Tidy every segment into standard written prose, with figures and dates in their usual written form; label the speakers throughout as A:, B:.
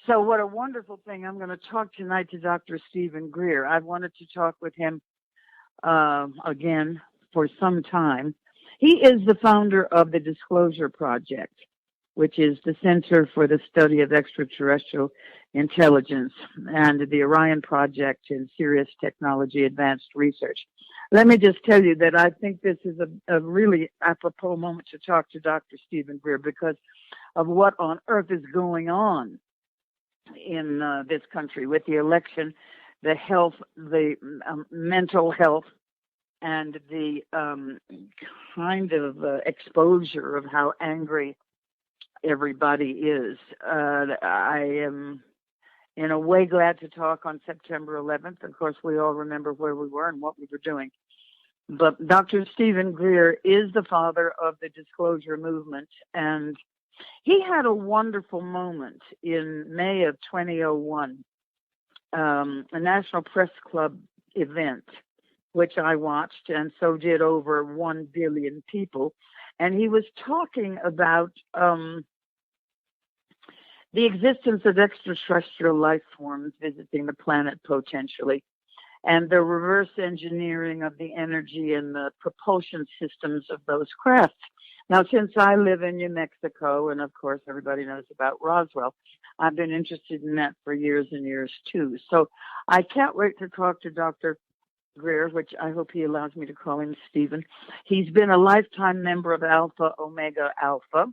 A: So what a wonderful thing. I'm going to talk tonight to Dr. Stephen Greer. I've wanted to talk with him again for some time. He is the founder of the Disclosure Project, which is the Center for the Study of Extraterrestrial Intelligence, and the Orion Project in Serious Technology Advanced Research. Let me just tell you that I think this is a really apropos moment to talk to Dr. Stephen Greer because of what on earth is going on in this country with the election, the health, the mental health, and the kind of exposure of how angry everybody is. I am, in a way, glad to talk on September 11th. Of course, we all remember where we were and what we were doing. But Dr. Stephen Greer is the father of the disclosure movement, and he had a wonderful moment in May of 2001, a National Press Club event, which I watched, and so did over 1 billion people. And he was talking about the existence of extraterrestrial life forms visiting the planet potentially, and the reverse engineering of the energy and the propulsion systems of those crafts. Now, since I live in New Mexico, and of course everybody knows about Roswell, I've been interested in that for years and years too. So I can't wait to talk to Dr. Greer, which I hope he allows me to call him Stephen. He's been a lifetime member of Alpha Omega Alpha,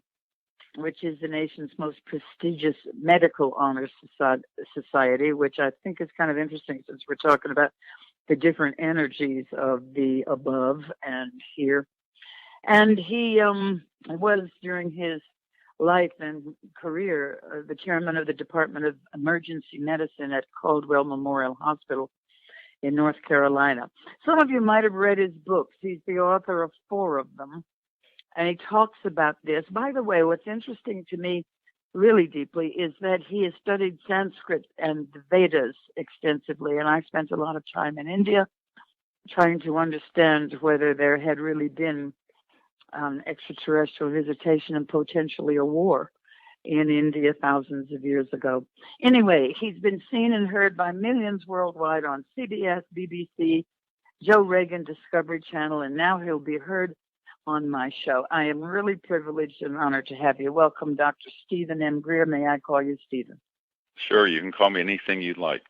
A: which is the nation's most prestigious medical honors society, which I think is kind of interesting since we're talking about the different energies of the above and here. And he was, during his life and career, the chairman of the Department of Emergency Medicine at Caldwell Memorial Hospital in North Carolina. Some of you might have read his books. He's the author of 4 of them. And he talks about this. By the way, what's interesting to me really deeply is that he has studied Sanskrit and the Vedas extensively. And I spent a lot of time in India trying to understand whether there had really been extraterrestrial visitation and potentially a war in India thousands of years ago. Anyway, he's been seen and heard by millions worldwide on CBS, BBC, Joe Rogan, Discovery Channel, and now he'll be heard on my show. I am really privileged and honored to have you. Welcome, Dr. Stephen M. Greer. May I call you Stephen?
B: Sure, you can call me anything you'd like.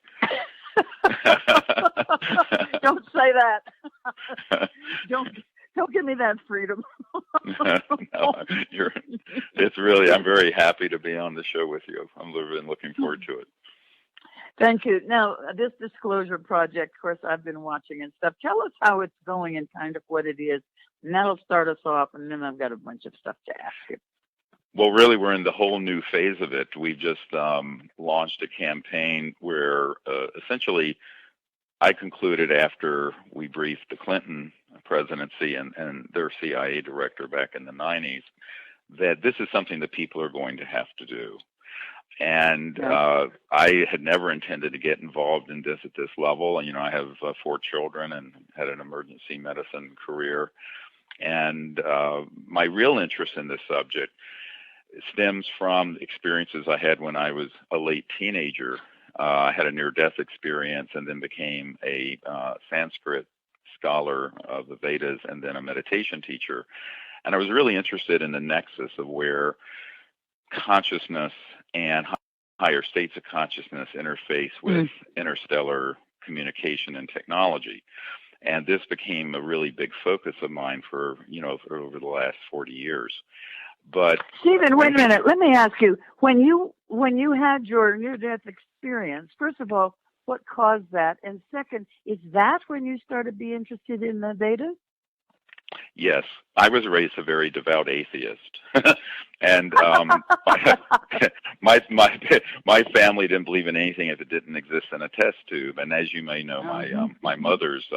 A: Don't say that. Don't give me that freedom.
B: No, I'm very happy to be on the show with you. I'm really looking forward to it.
A: Thank you. Now, this Disclosure Project, of course, I've been watching and stuff. Tell us how it's going and kind of what it is. And that'll start us off, and then I've got a bunch of stuff to ask you.
B: Well, really, we're in the whole new phase of it. We just launched a campaign where essentially I concluded after we briefed the Clinton presidency and their CIA director back in the 90s that this is something that people are going to have to do. And I had never intended to get involved in this at this level. You know, I have 4 children and had an emergency medicine career. And my real interest in this subject stems from experiences I had when I was a late teenager. I had a near-death experience and then became a Sanskrit scholar of the Vedas and then a meditation teacher. And I was really interested in the nexus of where consciousness and higher states of consciousness interface with interstellar communication and technology. And this became a really big focus of mine for over the last 40 years. But
A: Stephen, wait a minute. Let me ask you, when you had your near-death experience, first of all, what caused that? And second, is that when you started to be interested in the Vedas?
B: Yes, I was raised a very devout atheist, and my family didn't believe in anything if it didn't exist in a test tube. And as you may know, my mother's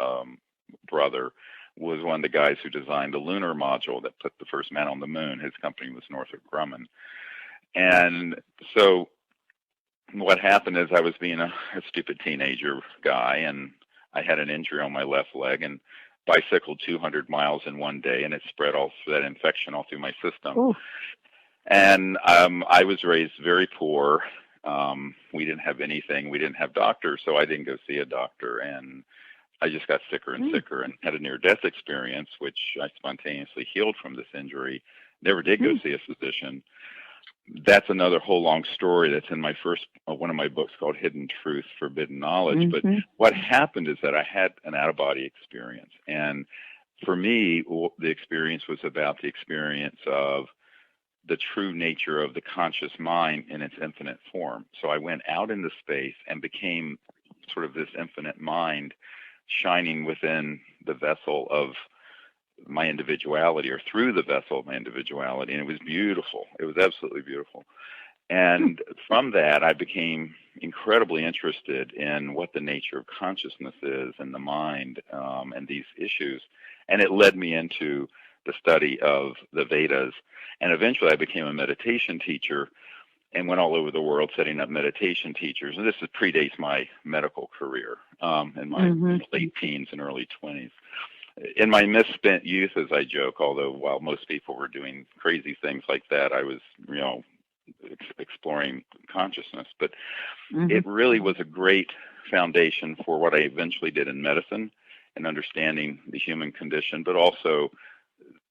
B: brother was one of the guys who designed the lunar module that put the first man on the moon. His company was Northrop Grumman, and so what happened is I was being a stupid teenager guy, and I had an injury on my left leg and bicycled 200 miles in one day, and it spread all that infection all through my system. Ooh. And I was raised very poor, We didn't have anything. We didn't have doctors, so I didn't go see a doctor. And I just got sicker and sicker and had a near-death experience, which I spontaneously healed from this injury. Never did go see a physician. That's another whole long story that's in my first, one of my books called Hidden Truth, Forbidden Knowledge. But what happened is that I had an out-of-body experience. And for me, the experience was about the experience of the true nature of the conscious mind in its infinite form. So I went out into space and became sort of this infinite mind shining within the vessel of my individuality, or through the vessel of my individuality. And it was beautiful. It was absolutely beautiful. And from that, I became incredibly interested in what the nature of consciousness is and the mind, and these issues. And it led me into the study of the Vedas. And eventually I became a meditation teacher and went all over the world setting up meditation teachers. And this predates my medical career, in my late teens and early 20s. In my misspent youth, as I joke, although while most people were doing crazy things like that, I was, exploring consciousness. But it really was a great foundation for what I eventually did in medicine and understanding the human condition, but also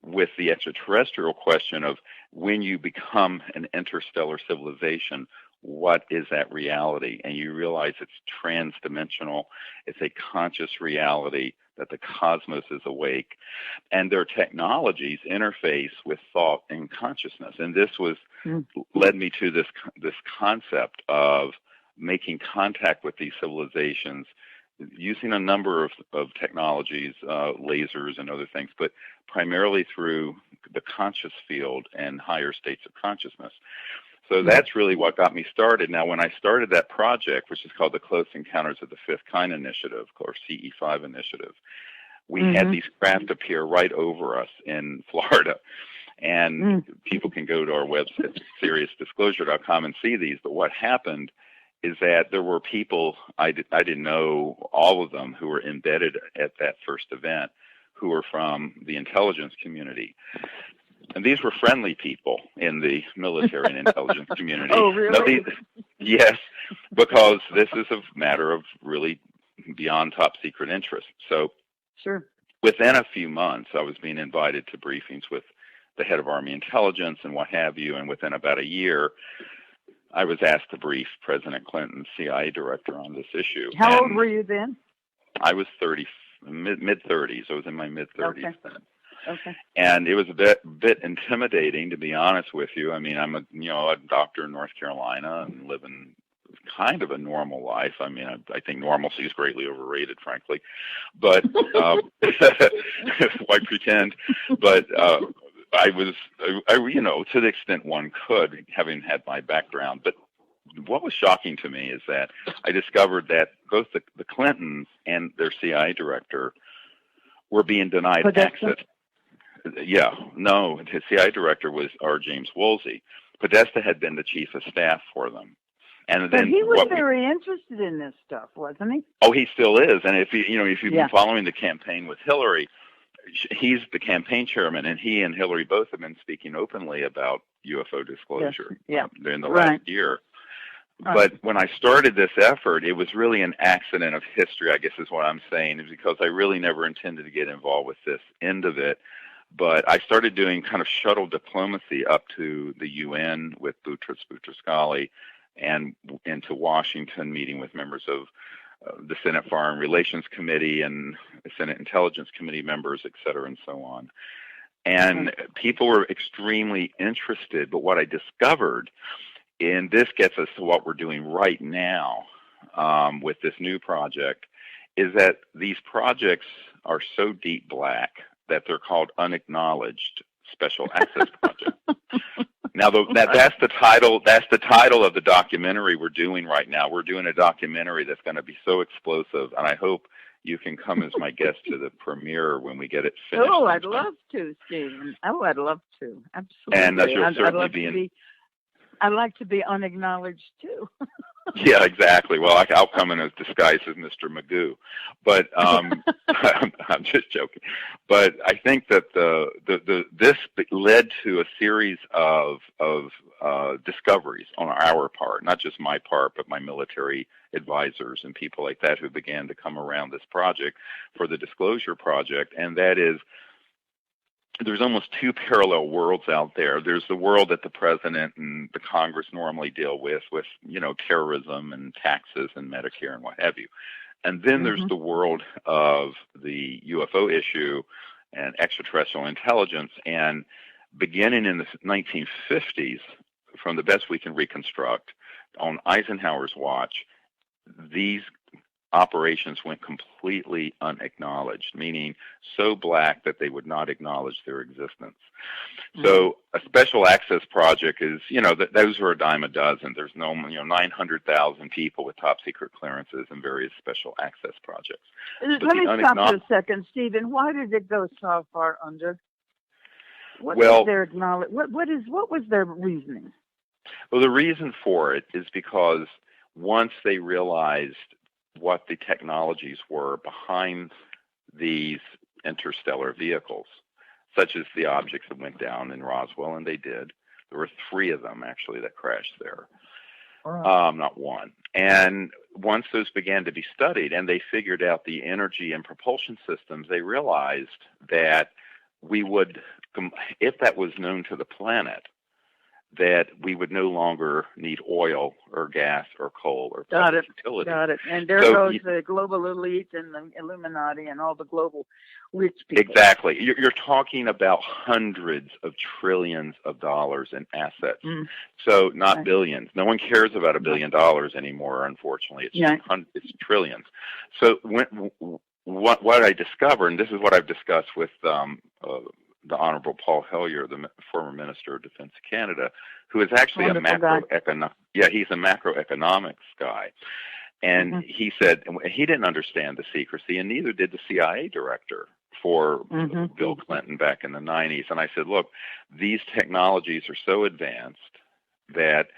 B: with the extraterrestrial question of when you become an interstellar civilization, what is that reality? And you realize it's transdimensional. It's a conscious reality that the cosmos is awake, and their technologies interface with thought and consciousness. And this was led me to this concept of making contact with these civilizations using a number of technologies, lasers and other things, but primarily through the conscious field and higher states of consciousness. So that's really what got me started. Now, when I started that project, which is called the Close Encounters of the Fifth Kind Initiative, or CE5 Initiative, we had these craft appear right over us in Florida. And people can go to our website, SeriousDisclosure.com, and see these. But what happened is that there were people, I didn't know all of them, who were embedded at that first event, who were from the intelligence community. And these were friendly people in the military and intelligence community.
A: Oh, really?
B: Yes, because this is a matter of really beyond top secret interest. So within a few months, I was being invited to briefings with the head of Army intelligence and what have you. And within about a year, I was asked to brief President Clinton's CIA director on this issue.
A: How old were you then?
B: I was mid-30s. I was in my mid-30s then.
A: Okay.
B: And it was a bit intimidating, to be honest with you. I mean, I'm a doctor in North Carolina and living kind of a normal life. I mean, I think normalcy is greatly overrated, frankly. But why pretend? But I was, to the extent one could, having had my background. But what was shocking to me is that I discovered that both the Clintons and their CIA director were being denied access. Yeah, no, his CIA director was R. James Woolsey. Podesta had been the chief of staff for them. And then
A: he was very interested in this stuff, wasn't he?
B: Oh, he still is. And if you've been following the campaign with Hillary, he's the campaign chairman, and he and Hillary both have been speaking openly about UFO disclosure in the last year. But when I started this effort, it was really an accident of history, I guess is what I'm saying, is because I really never intended to get involved with this end of it. But I started doing kind of shuttle diplomacy up to the UN with Boutros Boutros-Ghali and into Washington, meeting with members of the Senate Foreign Relations Committee and the Senate Intelligence Committee members, et cetera, and so on. And people were extremely interested. But what I discovered, and this gets us to what we're doing right now with this new project, is that these projects are so deep black that they're called unacknowledged special access projects. Now, that's the title. That's the title of the documentary we're doing right now. We're doing a documentary that's going to be so explosive, and I hope you can come as my guest to the premiere when we get it finished.
A: Oh, I'd love to, Stephen. Oh, I'd love to. Absolutely.
B: And you'll certainly be in.
A: I'd like to be unacknowledged too.
B: Yeah, exactly. Well, I'll come in as disguised as Mr. Magoo, but I'm just joking. But I think that this led to a series of discoveries on our part, not just my part, but my military advisors and people like that who began to come around this project for the Disclosure Project, and that is there's almost two parallel worlds out there. There's the world that the president and the Congress normally deal with, terrorism and taxes and Medicare and what have you. And then there's the world of the UFO issue and extraterrestrial intelligence. And beginning in the 1950s, from the best we can reconstruct, on Eisenhower's watch, these operations went completely unacknowledged, meaning so black that they would not acknowledge their existence. So a special access project is, those are a dime a dozen. There's 900,000 people with top secret clearances in various special access projects.
A: Let me stop for a second, Stephen. Why did it go so far under? What was their reasoning?
B: Well, the reason for it is because once they realized what the technologies were behind these interstellar vehicles, such as the objects that went down in Roswell, and they did. There were 3 of them, actually, that crashed there, not one. And once those began to be studied and they figured out the energy and propulsion systems, they realized that we would, if that was known to the planet, that we would no longer need oil or gas or coal or utility.
A: Got it. And there goes the global elite and the Illuminati and all the global rich people.
B: Exactly. You're talking about hundreds of trillions of dollars in assets. So not billions. No one cares about $1 billion anymore, unfortunately. It's trillions. So what I discovered, and this is what I've discussed with the Honorable Paul Hellyer, the former Minister of Defense of Canada, who is actually he's a macroeconomics guy. And he said he didn't understand the secrecy, and neither did the CIA director for Bill Clinton back in the 90s. And I said, look, these technologies are so advanced that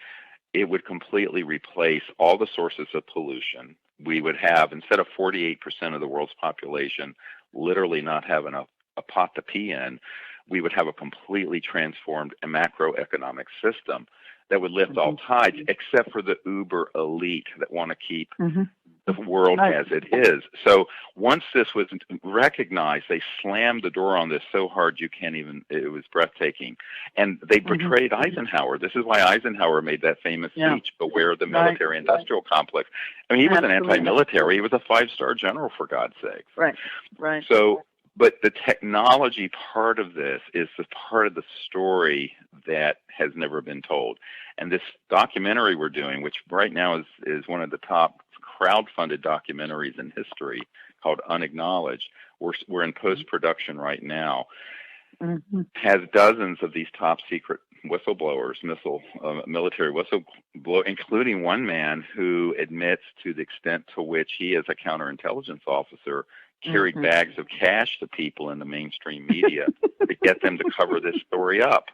B: it would completely replace all the sources of pollution. We would have, instead of 48% of the world's population literally not having a pot to pee in, we would have a completely transformed macroeconomic system that would lift all tides, except for the uber elite that want to keep the world as it is. So once this was recognized, they slammed the door on this so hard you can't even, it was breathtaking. And they betrayed Eisenhower. This is why Eisenhower made that famous speech, beware of the military-industrial complex. I mean, he wasn't anti-military. He was a 5-star general, for God's sake.
A: Right.
B: So, but the technology part of this is the part of the story that has never been told. And this documentary we're doing, which right now is one of the top crowd-funded documentaries in history, called Unacknowledged, we're in post-production right now, has dozens of these top-secret whistleblowers, military whistleblower, including one man who admits to the extent to which he, as a counterintelligence officer, carried bags of cash to people in the mainstream media to get them to cover this story up.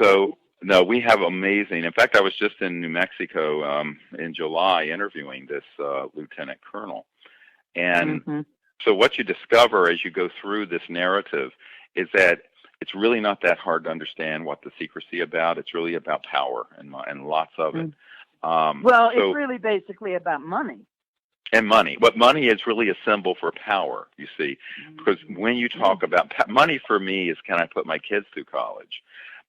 B: So, no, we have amazing. In fact, I was just in New Mexico in July interviewing this lieutenant colonel. And so what you discover as you go through this narrative is that it's really not that hard to understand what the secrecy about. It's really about power and lots of it.
A: It's really basically about money.
B: And money. But money is really a symbol for power, you see. Because when you talk about money, for me, is can I put my kids through college?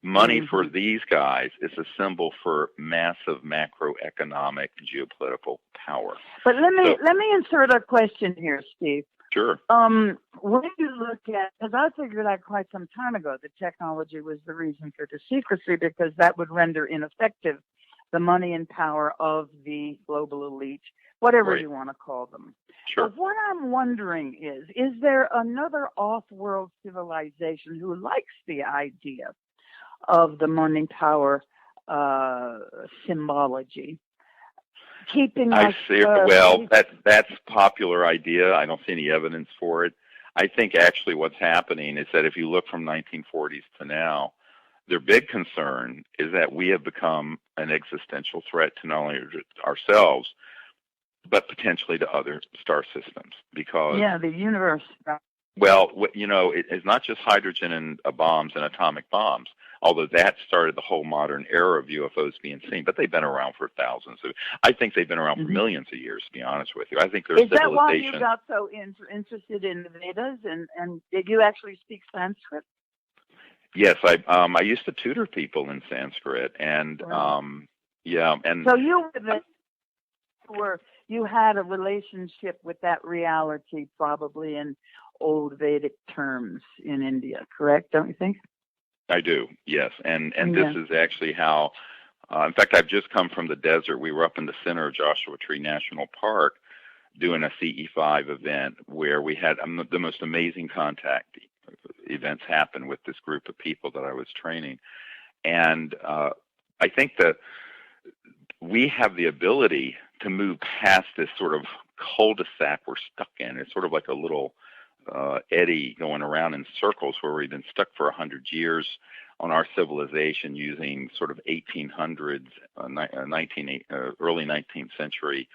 B: Money for these guys is a symbol for massive macroeconomic geopolitical power.
A: But let me insert a question here, Steve.
B: Sure.
A: When you look at, because I figured out quite some time ago that technology was the reason for the secrecy, because that would render ineffective the money and power of the global elite, whatever you want to call them.
B: Sure.
A: But what I'm wondering is there another off-world civilization who likes the idea of the money power symbology? Keeping
B: that's popular idea. I don't see any evidence for it. I think actually what's happening is that if you look from 1940s to now, Their big concern is that we have become an existential threat to not only ourselves, but potentially to other star systems. Because,
A: the universe.
B: well, it's not just hydrogen and bombs and atomic bombs, although that started the whole modern era of UFOs being seen, but they've been around for thousands. I think they've been around for millions of years, to be honest with you. I think there's
A: Is that why you got so interested in the Vedas, and did you actually speak Sanskrit?
B: Yes, I used to tutor people in Sanskrit, and and
A: so you had a relationship with that reality, probably in old Vedic terms in India, correct? Don't you think?
B: I do, yes, and this is actually how. In fact, I've just come from the desert. We were up in the center of Joshua Tree National Park doing a CE5 event where we had the most amazing contact events happen with this group of people that I was training. And I think that we have the ability to move past this sort of cul-de-sac we're stuck in. It's sort of like a little eddy going around in circles where we've been stuck for 100 years on our civilization using sort of 1800s, early 19th century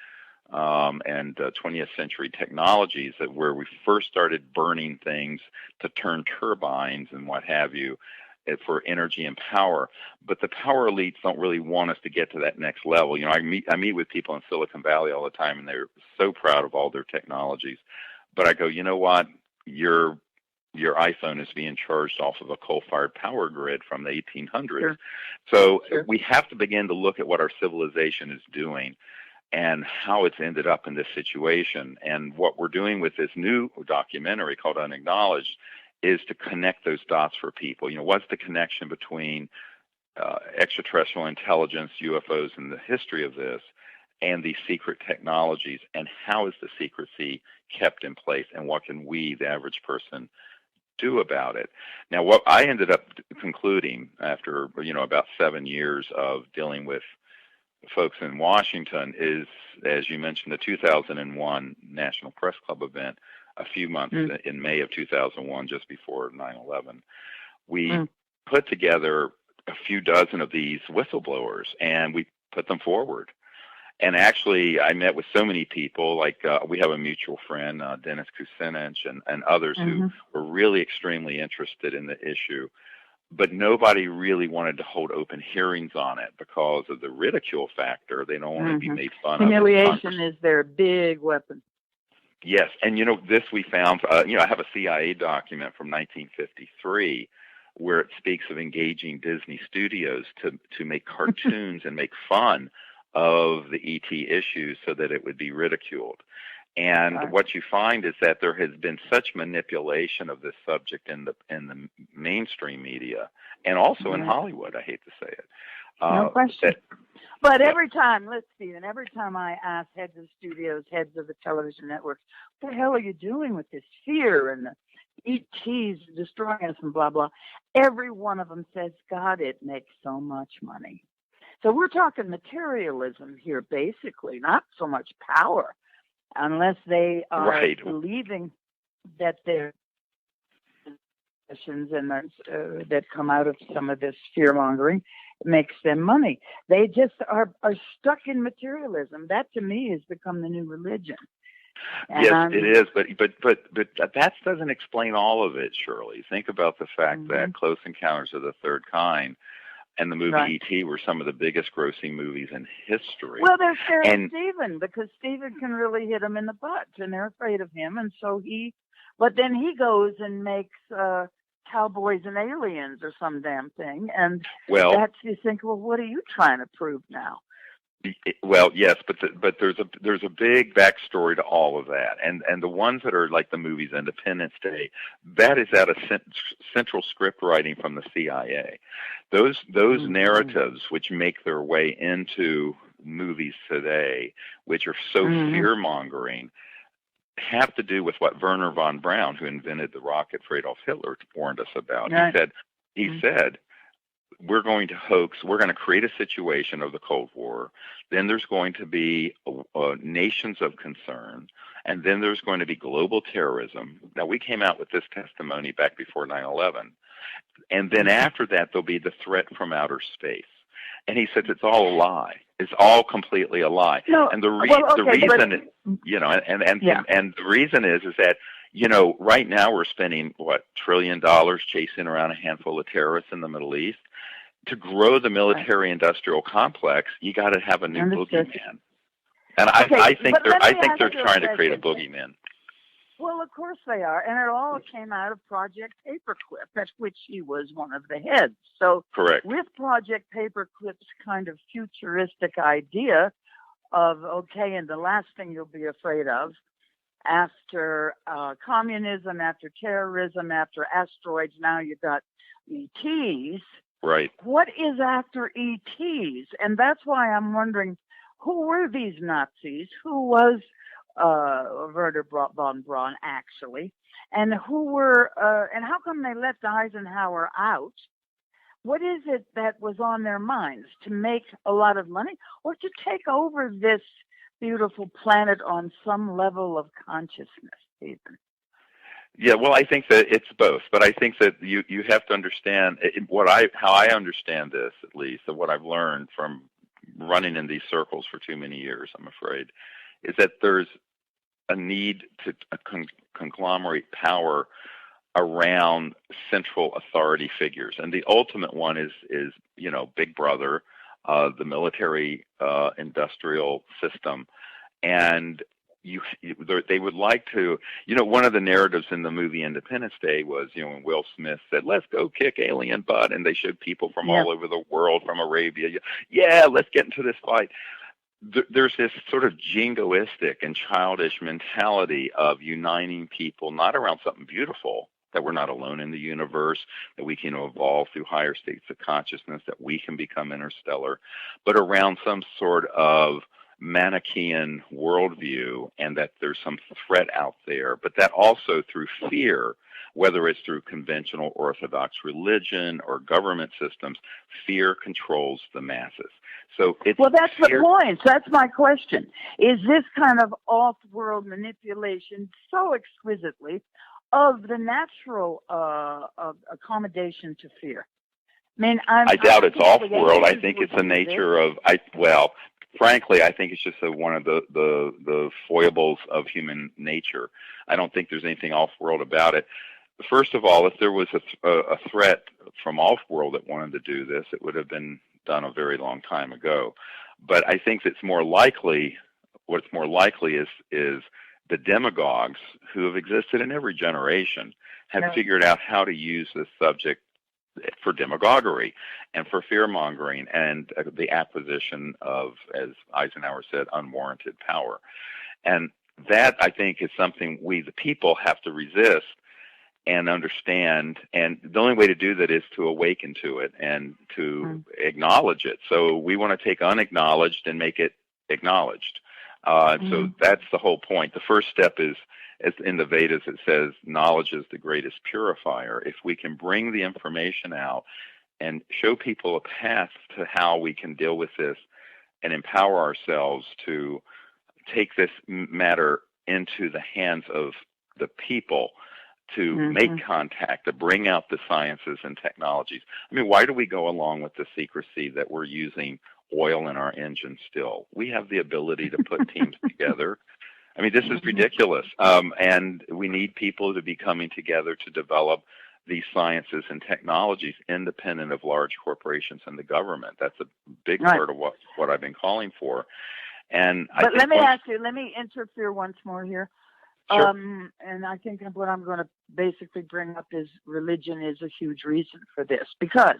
B: and 20th century technologies where we first started burning things to turn turbines and what have you for energy and power. But the power elites don't really want us to get to that next level. I meet with people in Silicon Valley all the time, and they're so proud of all their technologies. But I go, you know what? Your iPhone is being charged off of a coal-fired power grid from the 1800s. Sure. So we have to begin to look at what our civilization is doing and how it's ended up in this situation. And what we're doing with this new documentary called Unacknowledged is to connect those dots for people. What's the connection between extraterrestrial intelligence, UFOs, and the history of this, and these secret technologies, and how is the secrecy kept in place, and what can we, the average person, do about it? Now, what I ended up concluding after, about 7 years of dealing with folks in Washington is, as you mentioned, the 2001 National Press Club event, a few months in May of 2001, just before 9/11. We put together a few dozen of these whistleblowers, and we put them forward. And actually, I met with so many people, like we have a mutual friend, Dennis Kucinich, and others who were really extremely interested in the issue. But nobody really wanted to hold open hearings on it because of the ridicule factor. They don't want to be made fun of.
A: Humiliation is their big weapon.
B: Yes, and this we found. I have a CIA document from 1953 where it speaks of engaging Disney Studios to make cartoons and make fun of the ET issues so that it would be ridiculed. And what you find is that there has been such manipulation of this subject in the mainstream media and also in Hollywood. I hate to say it.
A: No question. But every time I ask heads of studios, heads of the television networks, what the hell are you doing with this fear and the ETs destroying us and blah, blah, every one of them says, God, it makes so much money. So we're talking materialism here, basically, not so much power. Unless they are believing that their positions and that come out of some of this fear-mongering makes them money. They just are stuck in materialism. That, to me, has become the new religion. And
B: yes, it is, but that doesn't explain all of it, Shirley. Think about the fact that Close Encounters of the Third Kind and the movie E.T. were some of the biggest grossing movies in history.
A: Well, they're scared of Steven because Steven can really hit them in the butt, and they're afraid of him. And so but then he goes and makes Cowboys and Aliens or some damn thing. And that's, you think, well, what are you trying to prove now?
B: Well, yes, but there's a big backstory to all of that, and the ones that are like the movies Independence Day, that is out of central script writing from the CIA. Those narratives which make their way into movies today, which are so fear-mongering, have to do with what Werner von Braun, who invented the rocket for Adolf Hitler, warned us about. Right. He said. We're going to create a situation of the Cold War. Then there's going to be nations of concern. And then there's going to be global terrorism. Now, we came out with this testimony back before 9/11. And then after that, there'll be the threat from outer space. And he says it's all a lie. It's all completely a lie.
A: No,
B: And the
A: okay,
B: reason, and the reason is that, right now we're spending $1 trillion chasing around a handful of terrorists in the Middle East. To grow the military-industrial complex, you got to have a new boogeyman. And I think they're trying to create a boogeyman.
A: Well, of course they are, and it all came out of Project Paperclip, at which he was one of the heads. So,
B: correct.
A: With Project Paperclip's kind of futuristic idea of, okay, and the last thing you'll be afraid of after communism, after terrorism, after asteroids, now you've got ETs.
B: Right.
A: What is after ETs? And that's why I'm wondering, who were these Nazis? Who was Werner von Braun actually, and who were and how come they left Eisenhower out? What is it that was on their minds? To make a lot of money, or to take over this beautiful planet on some level of consciousness, even?
B: Yeah, well, I think that it's both, but I think that you have to understand how I understand this, at least, of what I've learned from running in these circles for too many years, I'm afraid, is that there's a need to conglomerate power around central authority figures, and the ultimate one is Big Brother, the military industrial system, and they would like to. One of the narratives in the movie Independence Day was, when Will Smith said, "Let's go kick alien butt," and they showed people from all over the world, from Arabia. Yeah, let's get into this fight. There's this sort of jingoistic and childish mentality of uniting people, not around something beautiful, that we're not alone in the universe, that we can evolve through higher states of consciousness, that we can become interstellar, but around some sort of Manichaean worldview, and that there's some threat out there, but that also through fear, whether it's through conventional Orthodox religion or government systems, fear controls the masses. So
A: that's the point. That's my question. Is this kind of off-world manipulation so exquisitely of the natural accommodation to fear? I mean, I
B: doubt it's off-world. I think it's the nature of, frankly, I think it's just one of the foibles of human nature. I don't think there's anything off-world about it. First of all, if there was a threat from off-world that wanted to do this, it would have been done a very long time ago. But I think what's more likely is the demagogues who have existed in every generation have figured out how to use this subject for demagoguery and for fear-mongering and the acquisition of, as Eisenhower said, unwarranted power. And that, I think, is something we, the people, have to resist and understand. And the only way to do that is to awaken to it and to acknowledge it. So we want to take unacknowledged and make it acknowledged. So that's the whole point. The first step is, as in the Vedas it says, knowledge is the greatest purifier. If we can bring the information out and show people a path to how we can deal with this and empower ourselves to take this matter into the hands of the people, to make contact, to bring out the sciences and technologies. I mean, why do we go along with the secrecy that we're using oil in our engines still? We have the ability to put teams together. I mean, this is ridiculous. And we need people to be coming together to develop these sciences and technologies independent of large corporations and the government. That's a big part of what I've been calling for. But
A: let me ask you, let me interfere once more here.
B: Sure.
A: And I think what I'm going to basically bring up is religion is a huge reason for this. Because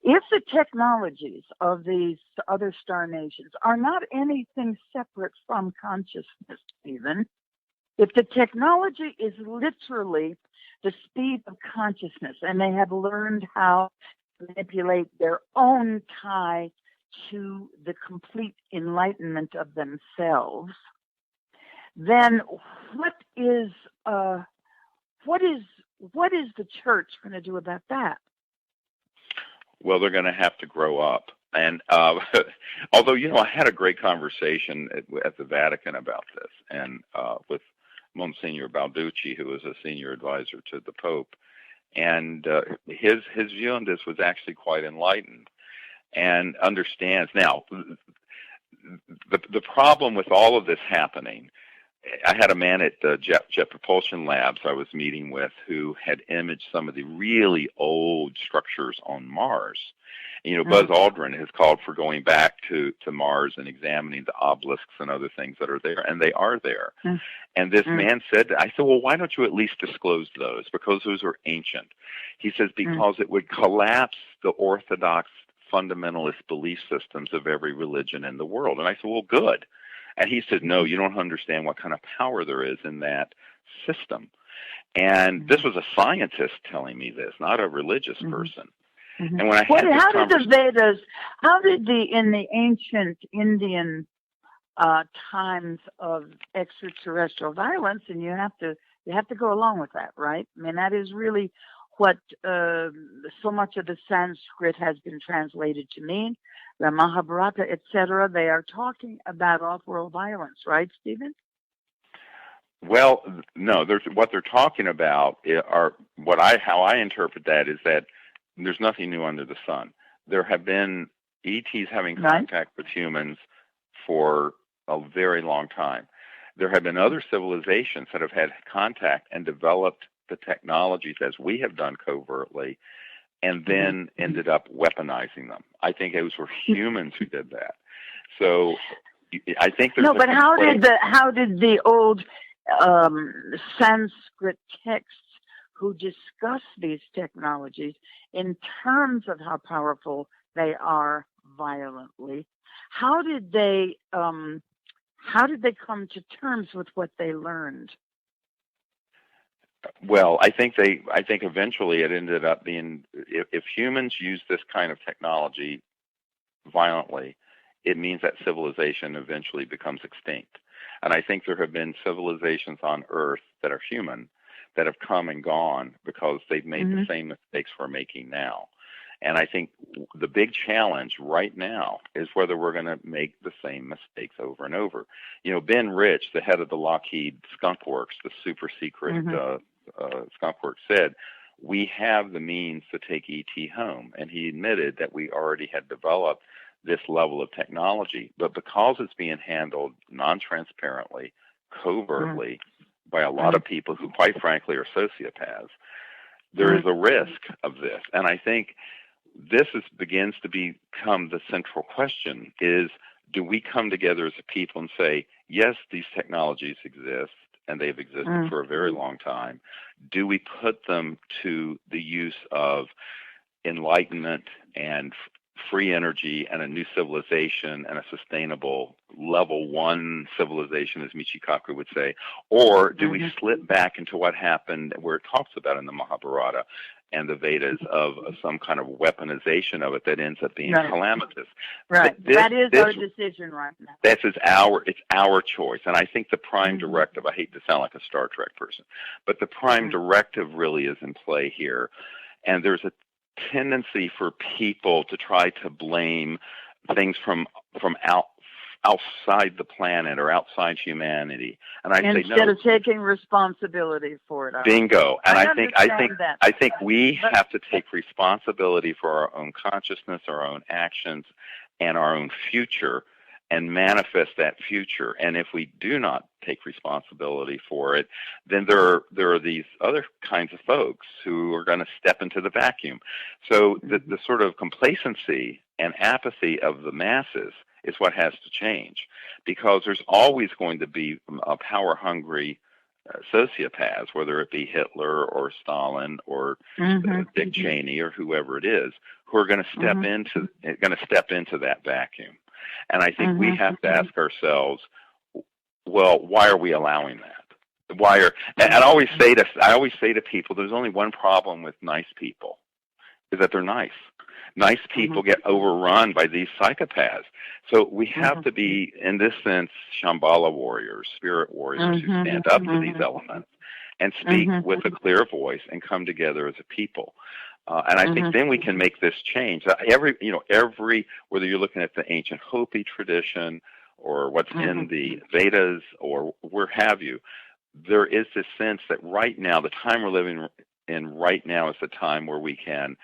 A: if the technologies of these other star nations are not anything separate from consciousness, even, if the technology is literally the speed of consciousness and they have learned how to manipulate their own tie to the complete enlightenment of themselves, then what is the church going to do about that?
B: Well, they're going to have to grow up. And although, I had a great conversation at the Vatican about this, and with Monsignor Balducci, who was a senior advisor to the Pope, And his view on this was actually quite enlightened and understands. Now, the problem with all of this happening, I had a man at the Jet Propulsion Labs I was meeting with who had imaged some of the really old structures on Mars. And, Buzz Aldrin has called for going back to Mars and examining the obelisks and other things that are there, and they are there. And this man said, I said, well, why don't you at least disclose those? Because those are ancient. He says, because it would collapse the orthodox fundamentalist belief systems of every religion in the world. And I said, well, good. And he said, no, you don't understand what kind of power there is in that system. And this was a scientist telling me this, not a religious person. And when I had
A: in the ancient Indian times of extraterrestrial violence, and you have to go along with that, right? I mean, that is really what so much of the Sanskrit has been translated to mean. The Mahabharata, etc. They are talking about off-world violence, right, Stephen?
B: Well, no. What they're talking about are how I interpret that is that there's nothing new under the sun. There have been ETs having contact with humans for a very long time. There have been other civilizations that have had contact and developed the technologies as we have done covertly, and then ended up weaponizing them. I think it were humans who did that. So I think there's
A: but how did the old Sanskrit texts who discuss these technologies in terms of how powerful they are violently, how did they come to terms with what they learned?
B: Well, I think eventually it ended up being, if humans use this kind of technology violently, it means that civilization eventually becomes extinct. And I think there have been civilizations on Earth that are human that have come and gone because they've made the same mistakes we're making now. And I think the big challenge right now is whether we're going to make the same mistakes over and over. Ben Rich, the head of the Lockheed Skunk Works, the super secret Skunk Works, said, we have the means to take ET home. And he admitted that we already had developed this level of technology, but because it's being handled non-transparently, covertly, by a lot of people who, quite frankly, are sociopaths, there is a risk of this. And I think this begins to become the central question is, do we come together as a people and say, yes, these technologies exist, and they've existed for a very long time. Do we put them to the use of enlightenment and free energy and a new civilization and a sustainable level 1 civilization, as Michikaku would say, or do we slip back into what happened where it talks about in the Mahabharata and the Vedas of some kind of weaponization of it that ends up being calamitous?
A: Right. That is our decision right now.
B: It's our choice. And I think the prime directive, I hate to sound like a Star Trek person, but the prime directive really is in play here. And there's a tendency for people to try to blame things from outside the planet or outside humanity, and I say no.
A: Instead of taking responsibility for it.
B: Bingo. And I think we have to take responsibility for our own consciousness, our own actions, and our own future, and manifest that future. And if we do not take responsibility for it, then there are these other kinds of folks who are going to step into the vacuum. So the sort of complacency and apathy of the masses is what has to change, because there's always going to be a power-hungry sociopaths, whether it be Hitler or Stalin or Dick Cheney or whoever it is, who are going to step into that vacuum. And I think we have to ask ourselves, well, why are we allowing that? And I always say to people, there's only one problem with nice people, is that they're nice. Nice people get overrun by these psychopaths. So we have to be, in this sense, Shambhala warriors, spirit warriors, who stand up to these elements and speak with a clear voice and come together as a people. And I think then we can make this change. Every whether you're looking at the ancient Hopi tradition or what's in the Vedas or where have you, there is this sense that right now, the time we're living and right now is the time where we can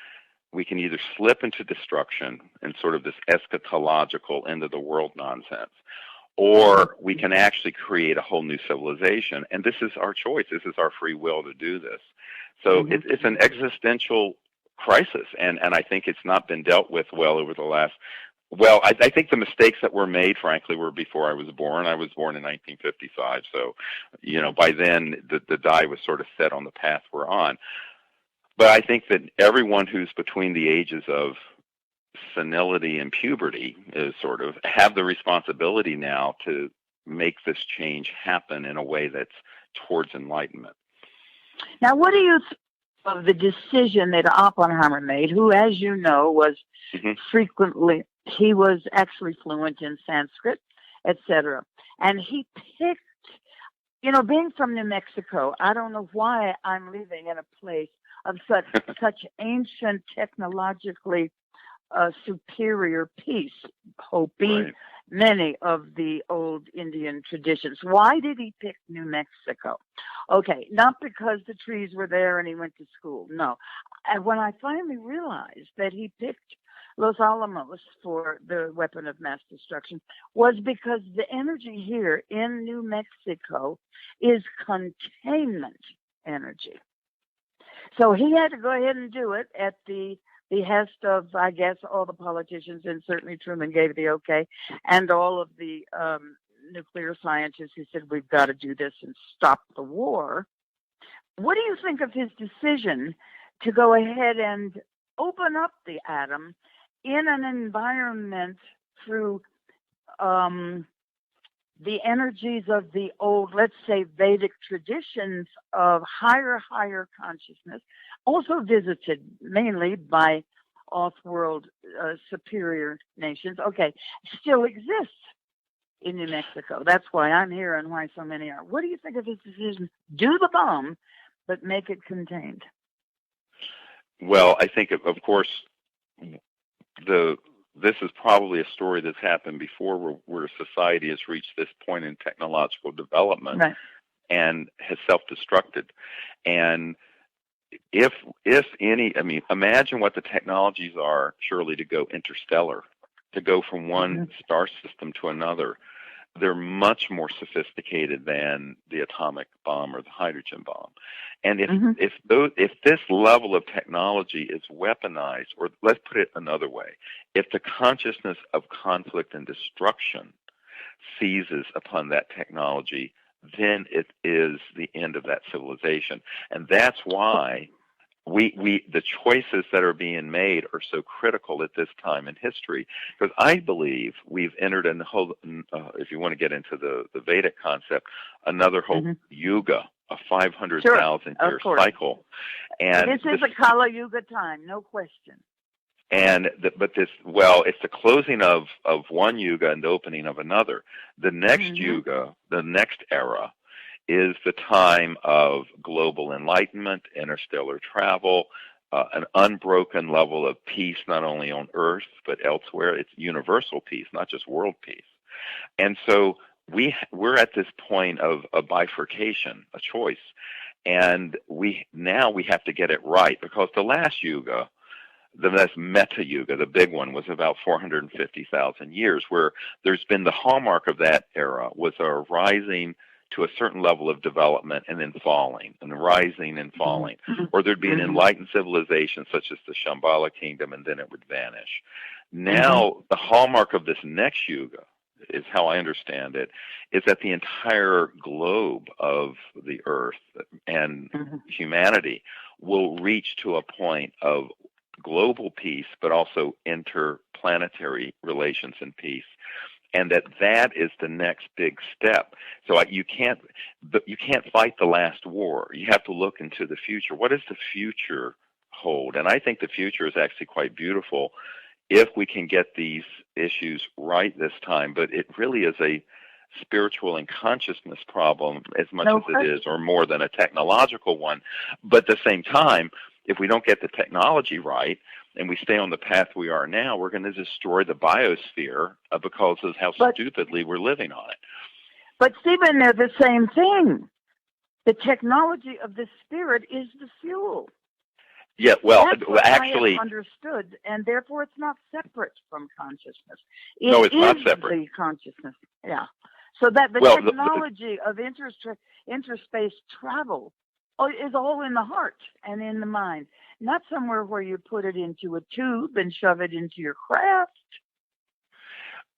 B: either slip into destruction and sort of this eschatological end of the world nonsense, or we can actually create a whole new civilization. And this is our choice. This is our free will to do this. So it's an existential crisis, and I think it's not been dealt with well over the last. Well, I think the mistakes that were made, frankly, were before I was born. I was born in 1955, so by then the die was sort of set on the path we're on. But I think that everyone who's between the ages of senility and puberty is sort of have the responsibility now to make this change happen in a way that's towards enlightenment.
A: Now, what do you think of the decision that Oppenheimer made, who, as you know, was he was actually fluent in Sanskrit, etc. And he picked, being from New Mexico, I don't know why I'm living in a place of such ancient, technologically superior peace, Hopi, many of the old Indian traditions. Why did he pick New Mexico? Okay, not because the trees were there and he went to school. No. And when I finally realized that he picked Los Alamos for the weapon of mass destruction was because the energy here in New Mexico is containment energy. So he had to go ahead and do it at the behest of, I guess, all the politicians, and certainly Truman gave the okay, and all of the nuclear scientists who said, we've got to do this and stop the war. What do you think of his decision to go ahead and open up the atom in an environment through the energies of the old, let's say, Vedic traditions of higher consciousness, also visited mainly by off-world superior nations, still exists in New Mexico. That's why I'm here and why so many are. What do you think of his decision? Do the bomb, but make it contained.
B: Well, I think, of course, this is probably a story that's happened before where society has reached this point in technological development and has self-destructed. And if any, imagine what the technologies are, Shirley, to go interstellar, to go from one star system to another. They're much more sophisticated than the atomic bomb or the hydrogen bomb. And if this level of technology is weaponized, or let's put it another way, if the consciousness of conflict and destruction seizes upon that technology, then it is the end of that civilization. And that's why the choices that are being made are so critical at this time in history, because I believe we've entered in the whole, if you want to get into the Vedic concept, another whole yuga, a 500,000 year cycle. And
A: this is a Kala Yuga time, no question.
B: And it's the closing of one yuga and the opening of another. The next yuga, the next era, is the time of global enlightenment, interstellar travel, an unbroken level of peace, not only on Earth, but elsewhere. It's universal peace, not just world peace. And so we're at this point of a bifurcation, a choice. And we have to get it right, because the last yuga, the last Meta Yuga, the big one, was about 450,000 years, where there's been the hallmark of that era was a rising to a certain level of development and then falling, and rising and falling. Or there'd be an enlightened civilization such as the Shambhala kingdom, and then it would vanish. Now, the hallmark of this next yuga, is how I understand it, is that the entire globe of the earth and humanity will reach to a point of global peace, but also interplanetary relations and peace. And that is the next big step. So you can't fight the last war. You have to look into the future. What does the future hold? And I think the future is actually quite beautiful if we can get these issues right this time. But it really is a spiritual and consciousness problem as much as it is, or more than a technological one. But at the same time, if we don't get the technology right, and we stay on the path we are now, we're going to destroy the biosphere because of how stupidly we're living on it.
A: But Stephen, they're the same thing. The technology of the spirit is the fuel.
B: Yeah, well,
A: That's what
B: actually,
A: I have understood, and therefore it's not separate from consciousness.
B: no, it's not separate.
A: The consciousness, yeah. So that the
B: Well,
A: technology of interspace travel is all in the heart and in the mind, not somewhere where you put it into a tube and shove it into your craft.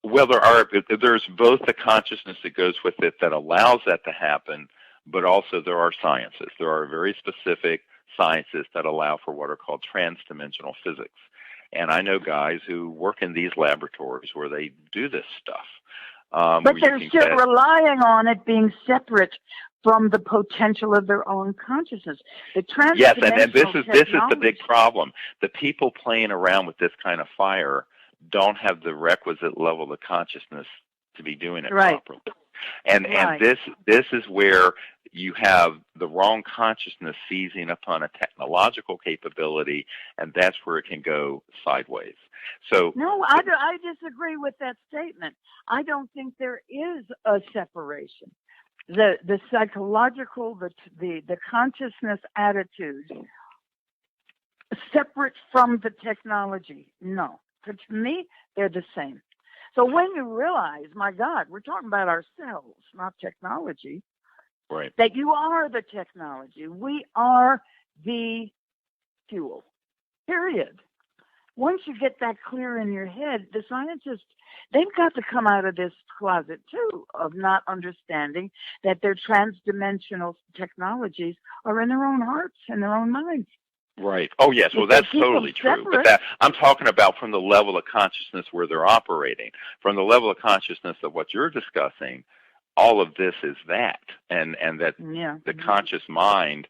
B: well, there's both the consciousness that goes with it that allows that to happen, but also there are sciences. There are very specific sciences that allow for what are called trans-dimensional physics. And I know guys who work in these laboratories where they do this stuff.
A: But they're still relying on it being separate from the potential of their own consciousness.
B: Yes, and this is the big problem. The people playing around with this kind of fire don't have the requisite level of consciousness to be doing it properly. And this is where you have the wrong consciousness seizing upon a technological capability, and that's where it can go sideways. So
A: no, I disagree with that statement. I don't think there is a separation. The psychological, the consciousness attitude separate from the technology. No, to me, they're the same. So when you realize, my God, we're talking about ourselves, not technology,
B: right?
A: That you are the technology. We are the fuel, period. Once you get that clear in your head, the scientists, they've got to come out of this closet, too, of not understanding that their transdimensional technologies are in their own hearts and their own minds.
B: Right. Oh, yes. Well, that's totally true. But I'm talking about from the level of consciousness where they're operating. From the level of consciousness of what you're discussing, all of this is that. And that the conscious mind,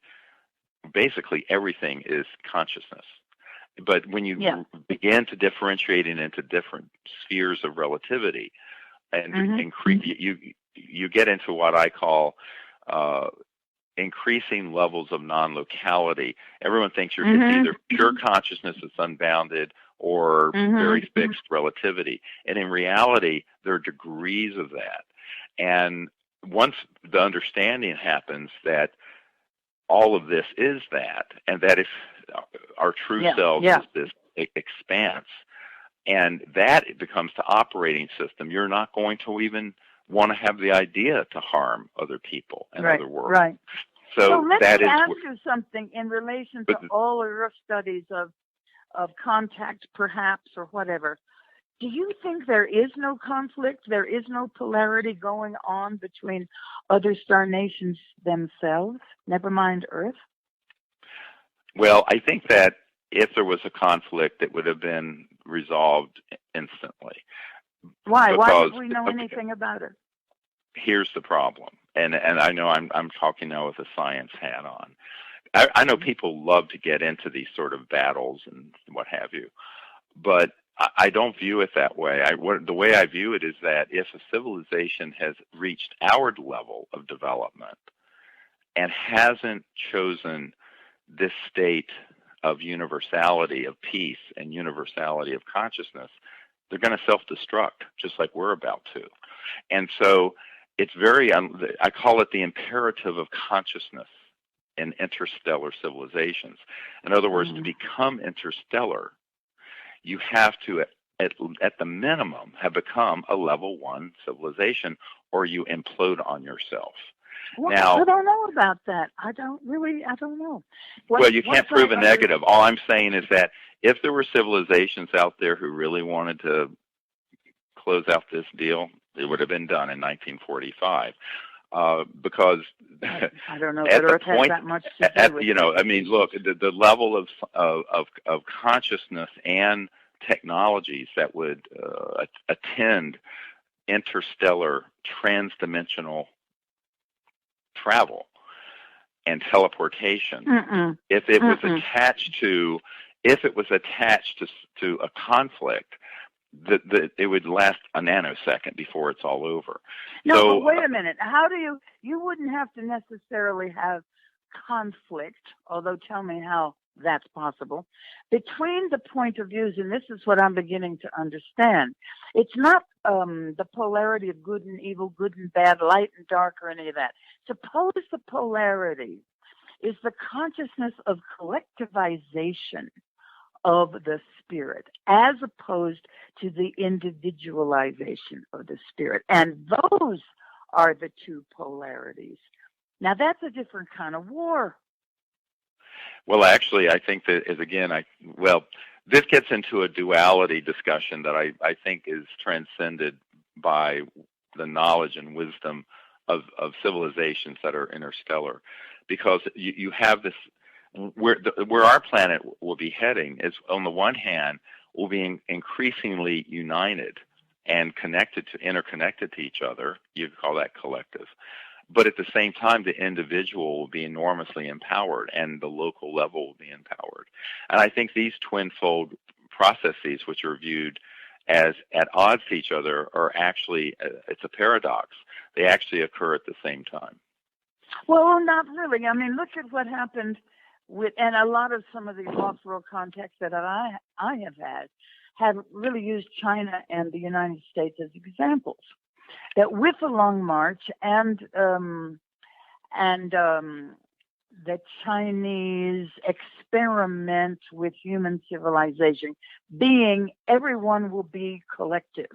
B: basically everything is consciousness. But when you begin to differentiate it into different spheres of relativity, and you get into what I call increasing levels of non-locality. Everyone thinks it's either pure consciousness that's unbounded or very fixed relativity. And in reality, there are degrees of that. And once the understanding happens that all of this is that, and that if our true selves is this expanse, and that it becomes the operating system, you're not going to even want to have the idea to harm other people and other worlds.
A: Right.
B: So
A: let me ask you something in relation to all of your studies of contact, perhaps, or whatever. Do you think there is no conflict, there is no polarity going on between other star nations themselves, never mind Earth?
B: Well, I think that if there was a conflict, it would have been resolved instantly.
A: Why? Why would we know anything about it?
B: Here's the problem, and I know I'm talking now with a science hat on. I know people love to get into these sort of battles and what have you, but I don't view it that way. The way I view it is that if a civilization has reached our level of development and hasn't chosen this state of universality of peace and universality of consciousness, they're going to self-destruct, just like we're about to. And so it's I call it the imperative of consciousness in interstellar civilizations. In other words, to become interstellar, you have to, at the minimum, have become a level 1 civilization, or you implode on yourself.
A: Well, now, I don't know about that. I don't know.
B: Well, you can't prove a negative. All I'm saying is that if there were civilizations out there who really wanted to close out this deal, it would have been done in 1945. Because
A: I don't know that Earth has that much to do with it.
B: I mean, look, the level of consciousness and technologies that would attend interstellar transdimensional travel and teleportation, if it was attached to a conflict, it would last a nanosecond before it's all over.
A: No, but wait a minute. How do you wouldn't have to necessarily have conflict, although tell me how that's possible, between the point of views, and this is what I'm beginning to understand. It's not the polarity of good and evil, good and bad, light and dark, or any of that. Suppose the polarity is the consciousness of collectivization of the spirit as opposed to the individualization of the spirit. And those are the two polarities. Now, that's a different kind of war.
B: Well, actually, I think that is, again, this gets into a duality discussion that I think is transcended by the knowledge and wisdom of civilizations that are interstellar. Because you have this, where our planet will be heading is, on the one hand, we'll be increasingly united and interconnected to each other. You could call that collective. But at the same time, the individual will be enormously empowered, and the local level will be empowered. And I think these twinfold processes, which are viewed as at odds to each other, are actually, it's a paradox. They actually occur at the same time.
A: Well, not really. I mean, look at what happened with, and a lot of some of the off-world contacts that I have had have really used China and the United States as examples. That with the Long March and the Chinese experiment with human civilization being everyone will be collective,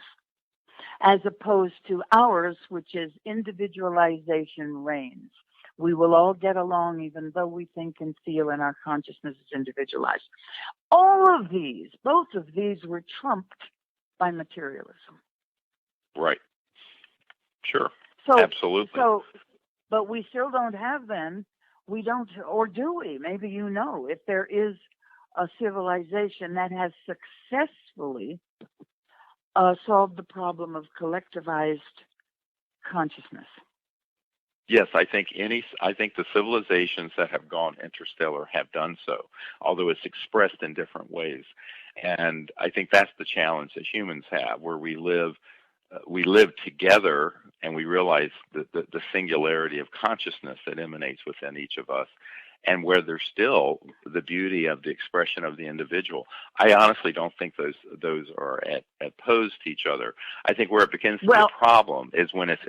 A: as opposed to ours, which is individualization reigns. We will all get along even though we think and feel and our consciousness is individualized. All of these, both of these were trumped by materialism.
B: Right. Sure.
A: So,
B: absolutely.
A: So, but we still don't have then, we don't, or do we? Maybe you know, if there is a civilization that has successfully solved the problem of collectivized consciousness.
B: Yes, I think the civilizations that have gone interstellar have done so, although it's expressed in different ways. And I think that's the challenge that humans have, where we live together, and we realize the singularity of consciousness that emanates within each of us, and where there's still the beauty of the expression of the individual. I honestly don't think those are at opposed to each other. I think where it begins to be a problem is when it's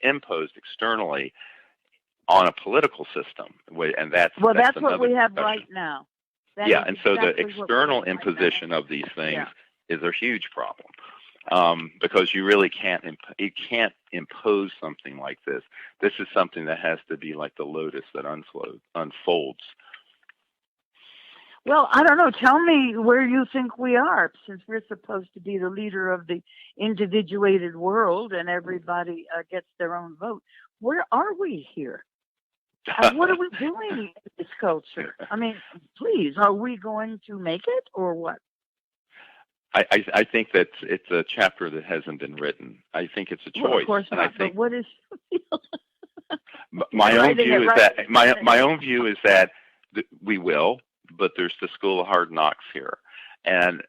B: imposed externally on a political system, and that's
A: what we have discussion right now.
B: And so the external imposition of these things is a huge problem. Because you really can't impose something like this. This is something that has to be like the lotus that unfolds.
A: Well, I don't know. Tell me where you think we are, since we're supposed to be the leader of the individuated world and everybody gets their own vote. Where are we here? What are we doing in this culture? I mean, please, are we going to make it or what?
B: I think that it's a chapter that hasn't been written. I think it's a choice.
A: Well, of course not.
B: And I think
A: but what is
B: my own view is that my own view is that we will, but there's the school of hard knocks here, and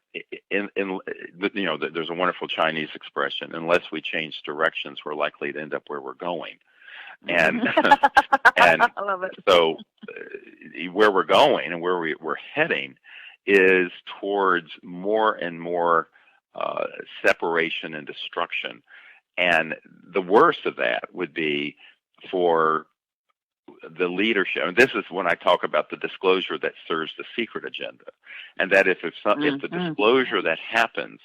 B: there's a wonderful Chinese expression: unless we change directions, we're likely to end up where we're going. And and
A: I love it.
B: So where we're going and where we're heading is towards more and more separation and destruction. And the worst of that would be for the leadership. And this is when I talk about the disclosure that serves the secret agenda. And that if the disclosure that happens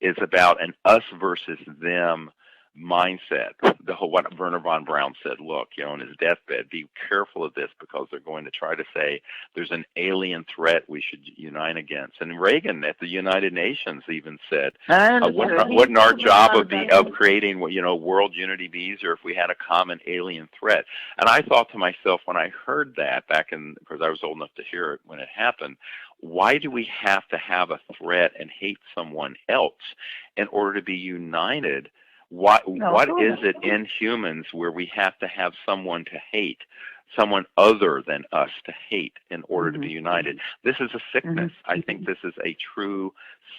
B: is about an us versus them mindset, what Werner von Braun said, look, on his deathbed, be careful of this because they're going to try to say there's an alien threat we should unite against. And Reagan at the United Nations even said, wouldn't our job of creating, world unity be easier if we had a common alien threat? And I thought to myself when I heard that because I was old enough to hear it when it happened, why do we have to have a threat and hate someone else in order to be united? What is it in humans where we have to have someone to hate, someone other than us to hate in order to be united? This is a sickness. I think this is a true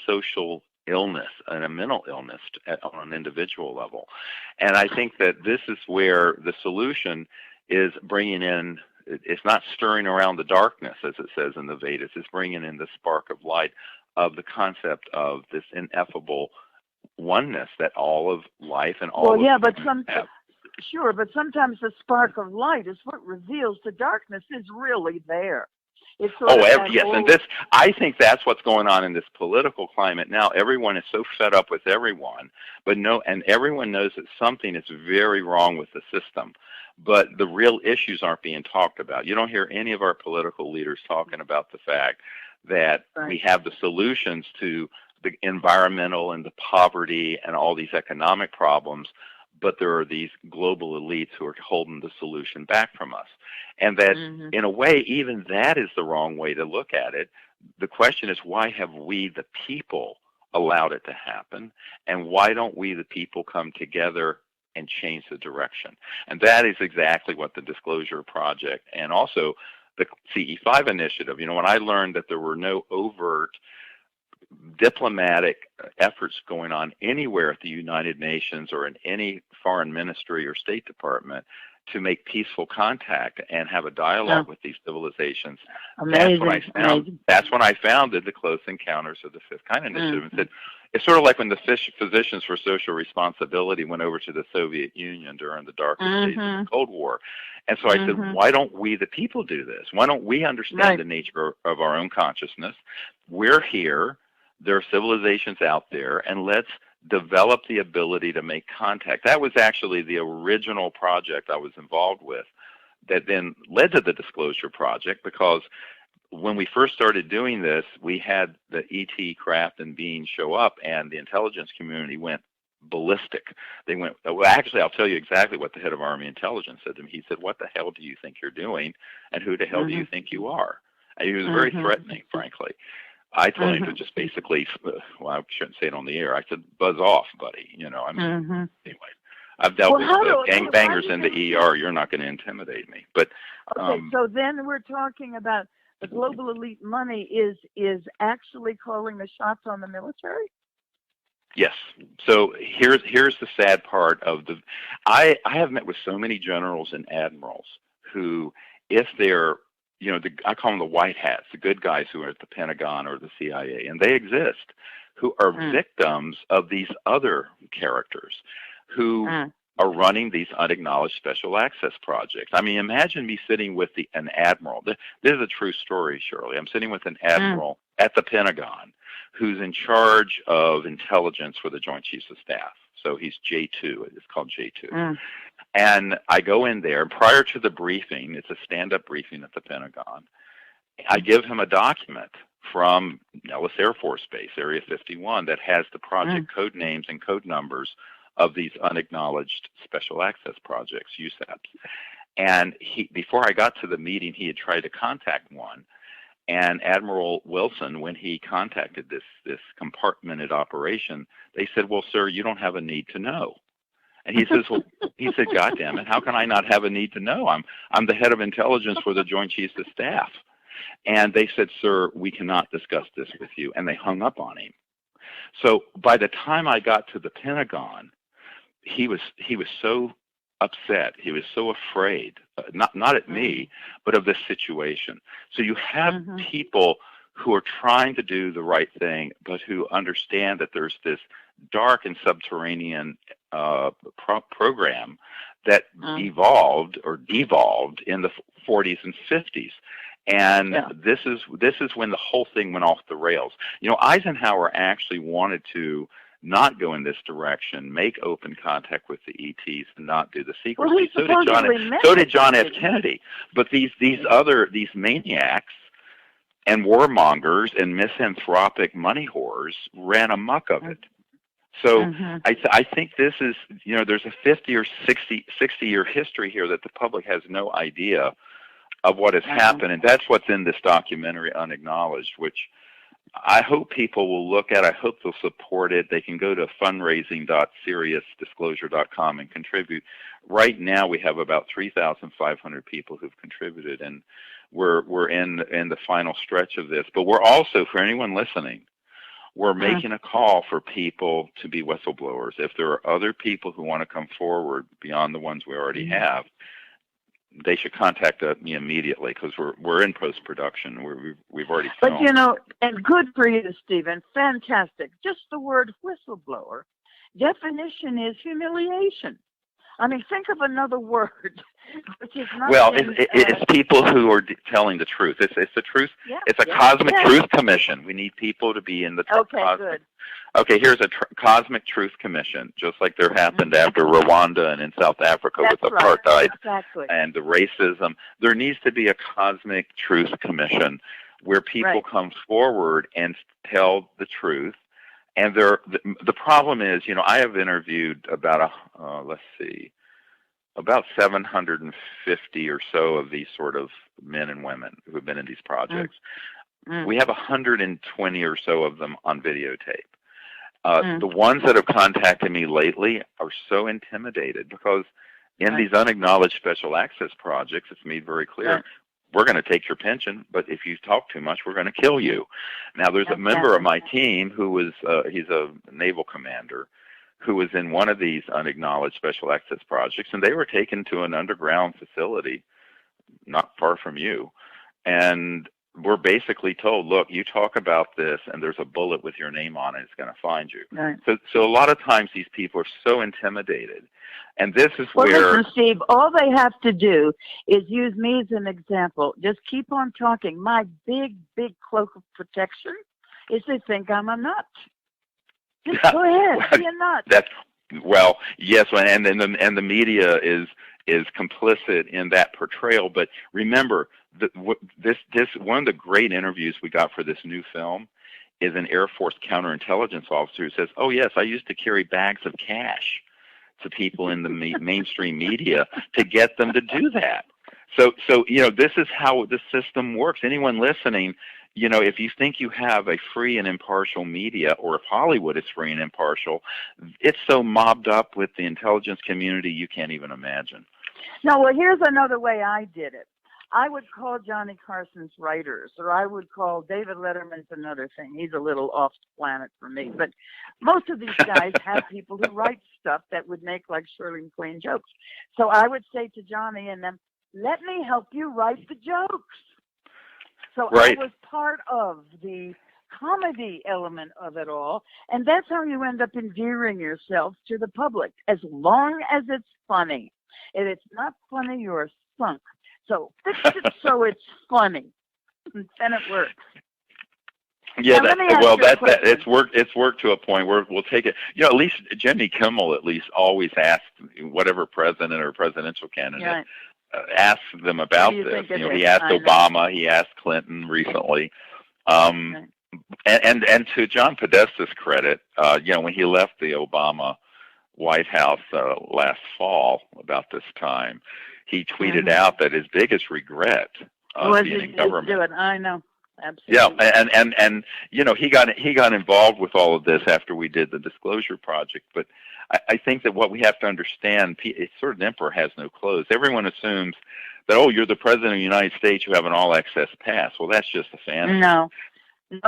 B: social illness and a mental illness on an individual level. And I think that this is where the solution is bringing in it's not stirring around the darkness, as it says in the Vedas. It's bringing in the spark of light of the concept of this ineffable oneness that all of life and all
A: Well, yeah,
B: of
A: but
B: humans have.
A: sure, but sometimes the spark of light is what reveals the darkness is really there. It's sort of that
B: Yes, and I think that's what's going on in this political climate now. Everyone is so fed up with everyone, and everyone knows that something is very wrong with the system, but the real issues aren't being talked about. You don't hear any of our political leaders talking about the fact that we have the solutions to the environmental and the poverty and all these economic problems, but there are these global elites who are holding the solution back from us. And that, in a way, even that is the wrong way to look at it. The question is, why have we, the people, allowed it to happen? And why don't we, the people, come together and change the direction? And that is exactly what the Disclosure Project and also the CE5 initiative, when I learned that there were no overt diplomatic efforts going on anywhere at the United Nations or in any foreign ministry or State Department to make peaceful contact and have a dialogue with these civilizations. That's when I founded the Close Encounters of the Fifth Kind Initiative. And said, it's sort of like when the Physicians for Social Responsibility went over to the Soviet Union during the darkest days of the Cold War. And so I said, why don't we, the people, do this? Why don't we understand the nature of our own consciousness? We're here. There are civilizations out there, and let's develop the ability to make contact. That was actually the original project I was involved with that then led to the Disclosure Project, because when we first started doing this, we had the ET craft and beings show up, and the intelligence community went ballistic. They went, well, actually, I'll tell you exactly what the head of Army Intelligence said to me. He said, what the hell do you think you're doing, and who the hell do you think you are? And he was very threatening, frankly. I told him to just basically, well, I shouldn't say it on the air. I said, buzz off, buddy. Anyway, I've dealt with gangbangers in the ER. You're not going to intimidate me. But
A: so then we're talking about the global elite money is actually calling the shots on the military?
B: Yes. So here's the sad part of I have met with so many generals and admirals who, if they're I call them the white hats, the good guys who are at the Pentagon or the CIA, and they exist, who are victims of these other characters who are running these unacknowledged special access projects. I mean, imagine me sitting with an admiral. This is a true story, Shirley. I'm sitting with an admiral at the Pentagon who's in charge of intelligence for the Joint Chiefs of Staff. So he's J2. It's called J2. And I go in there. Prior to the briefing, it's a stand-up briefing at the Pentagon, I give him a document from Nellis Air Force Base, Area 51, that has the project code names and code numbers of these unacknowledged special access projects, USAPs. And before I got to the meeting, he had tried to contact one. And Admiral Wilson, when he contacted this compartmented operation, they said, well, sir, you don't have a need to know. And he says, well, God damn it, how can I not have a need to know? I'm the head of intelligence for the Joint Chiefs of Staff. And they said, sir, we cannot discuss this with you. And they hung up on him. So by the time I got to the Pentagon, he was so upset. He was so afraid, not at me, but of this situation. So you have people who are trying to do the right thing, but who understand that there's this dark and subterranean program that evolved or devolved in the 40s and 50s. And this is when the whole thing went off the rails. Eisenhower actually wanted to not go in this direction, make open contact with the ETs, and not do the secrecy.
A: Well,
B: so did John F. Kennedy. But these maniacs and warmongers and misanthropic money whores ran amok of it. So I think this is, there's a 50 or 60 year history here that the public has no idea of what has happened. And that's what's in this documentary, Unacknowledged, which I hope people will look at. I hope they'll support it. They can go to fundraising.seriousdisclosure.com and contribute. Right now we have about 3,500 people who've contributed, and we're in the final stretch of this. But we're also, for anyone listening, we're making a call for people to be whistleblowers. If there are other people who want to come forward beyond the ones we already have, they should contact me immediately because we're in post production. We've already
A: But
B: filmed.
A: and good for you, Stephen. Fantastic. Just the word whistleblower. Definition is humiliation. I mean, think of another word, which is not.
B: Well, it's people who are telling the truth. It's the truth.
A: Yeah,
B: it's a cosmic truth commission. We need people to be in the
A: good.
B: Okay, here's a cosmic truth commission, just like there happened after Rwanda and in South Africa with apartheid and the racism. There needs to be a cosmic truth commission where people come forward and tell the truth. And the problem is, I have interviewed about about 750 or so of these sort of men and women who have been in these projects. We have 120 or so of them on videotape. The ones that have contacted me lately are so intimidated because in these unacknowledged special access projects, it's made very clear, we're going to take your pension, but if you talk too much, we're going to kill you. Now, there's a member of my team who was, he's a naval commander, who was in one of these unacknowledged special access projects, and they were taken to an underground facility not far from you. And we're basically told, look, you talk about this, and there's a bullet with your name on it. It's going to find you. Right. So a lot of times these people are so intimidated. And this is where...
A: Listen, Steve, all they have to do is use me as an example. Just keep on talking. My big, big cloak of protection is they think I'm a nut. Just go ahead, be a nut.
B: Yes, and the media is complicit in that portrayal. But remember, this one of the great interviews we got for this new film is an Air Force counterintelligence officer who says, "Oh yes, I used to carry bags of cash to people in the mainstream media to get them to do that." So this is how the system works. Anyone listening, if you think you have a free and impartial media, or if Hollywood is free and impartial, it's so mobbed up with the intelligence community you can't even imagine.
A: No, well, here's another way I did it. I would call Johnny Carson's writers, or I would call David Letterman's another thing. He's a little off planet for me. But most of these guys have people who write stuff that would make like Shirley MacLaine jokes. So I would say to Johnny and them, let me help you write the jokes. So I was part of the comedy element of it all. And that's how you end up endearing yourself to the public, as long as it's funny. If it's not funny, you're sunk. So fix it so it's funny, and then it works.
B: Yeah, it's worked to a point where we'll take it. At least Jimmy Kimmel always asks whatever president or presidential candidate asks them about this. He asked Obama, he asked Clinton recently, and to John Podesta's credit, when he left the Obama White House last fall about this time, he tweeted out that his biggest regret being in government.
A: I know, absolutely.
B: Yeah, and he got involved with all of this after we did the Disclosure Project. But I think that what we have to understand, it's sort of an emperor has no clothes. Everyone assumes that, you're the president of the United States, you have an all-access pass. Well, that's just a fantasy.
A: No,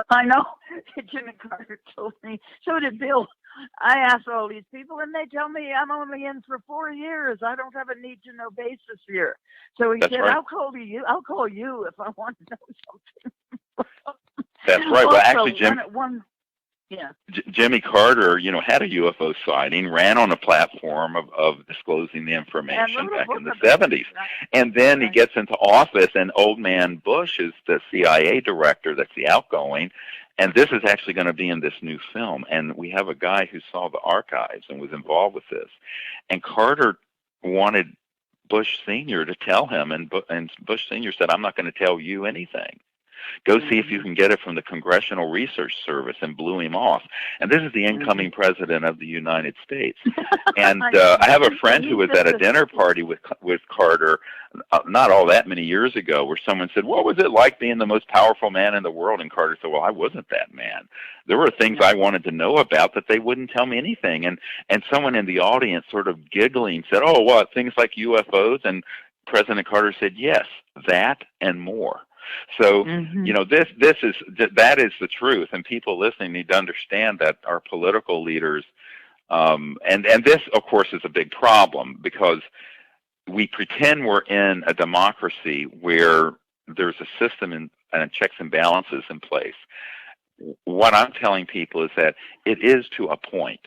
A: I know. Jimmy Carter told me. So did Bill. I asked all these people, and they tell me I'm only in for 4 years. I don't have a need-to-know basis here. So he said, I'll call you. I'll call you if I want to know something.
B: That's right. Well, actually, Jimmy Carter, had a UFO sighting, ran on a platform of disclosing the information back in the 70s. And then he gets into office, and old man Bush is the CIA director, that's the outgoing. And this is actually going to be in this new film. And we have a guy who saw the archives and was involved with this. And Carter wanted Bush Sr. to tell him, and Bush Sr. said, I'm not going to tell you anything. Go see if you can get it from the Congressional Research Service, and blew him off. And this is the incoming president of the United States. And I have a friend who was at a dinner party with Carter not all that many years ago, where someone said, what was it like being the most powerful man in the world? And Carter said, well, I wasn't that man. There were things I wanted to know about that they wouldn't tell me anything. And someone in the audience sort of giggling said, oh, what, things like UFOs? And President Carter said, yes, that and more. So, that is the truth, and people listening need to understand that our political leaders, and this, of course, is a big problem, because we pretend we're in a democracy where there's a system and checks and balances in place. What I'm telling people is that it is to a point.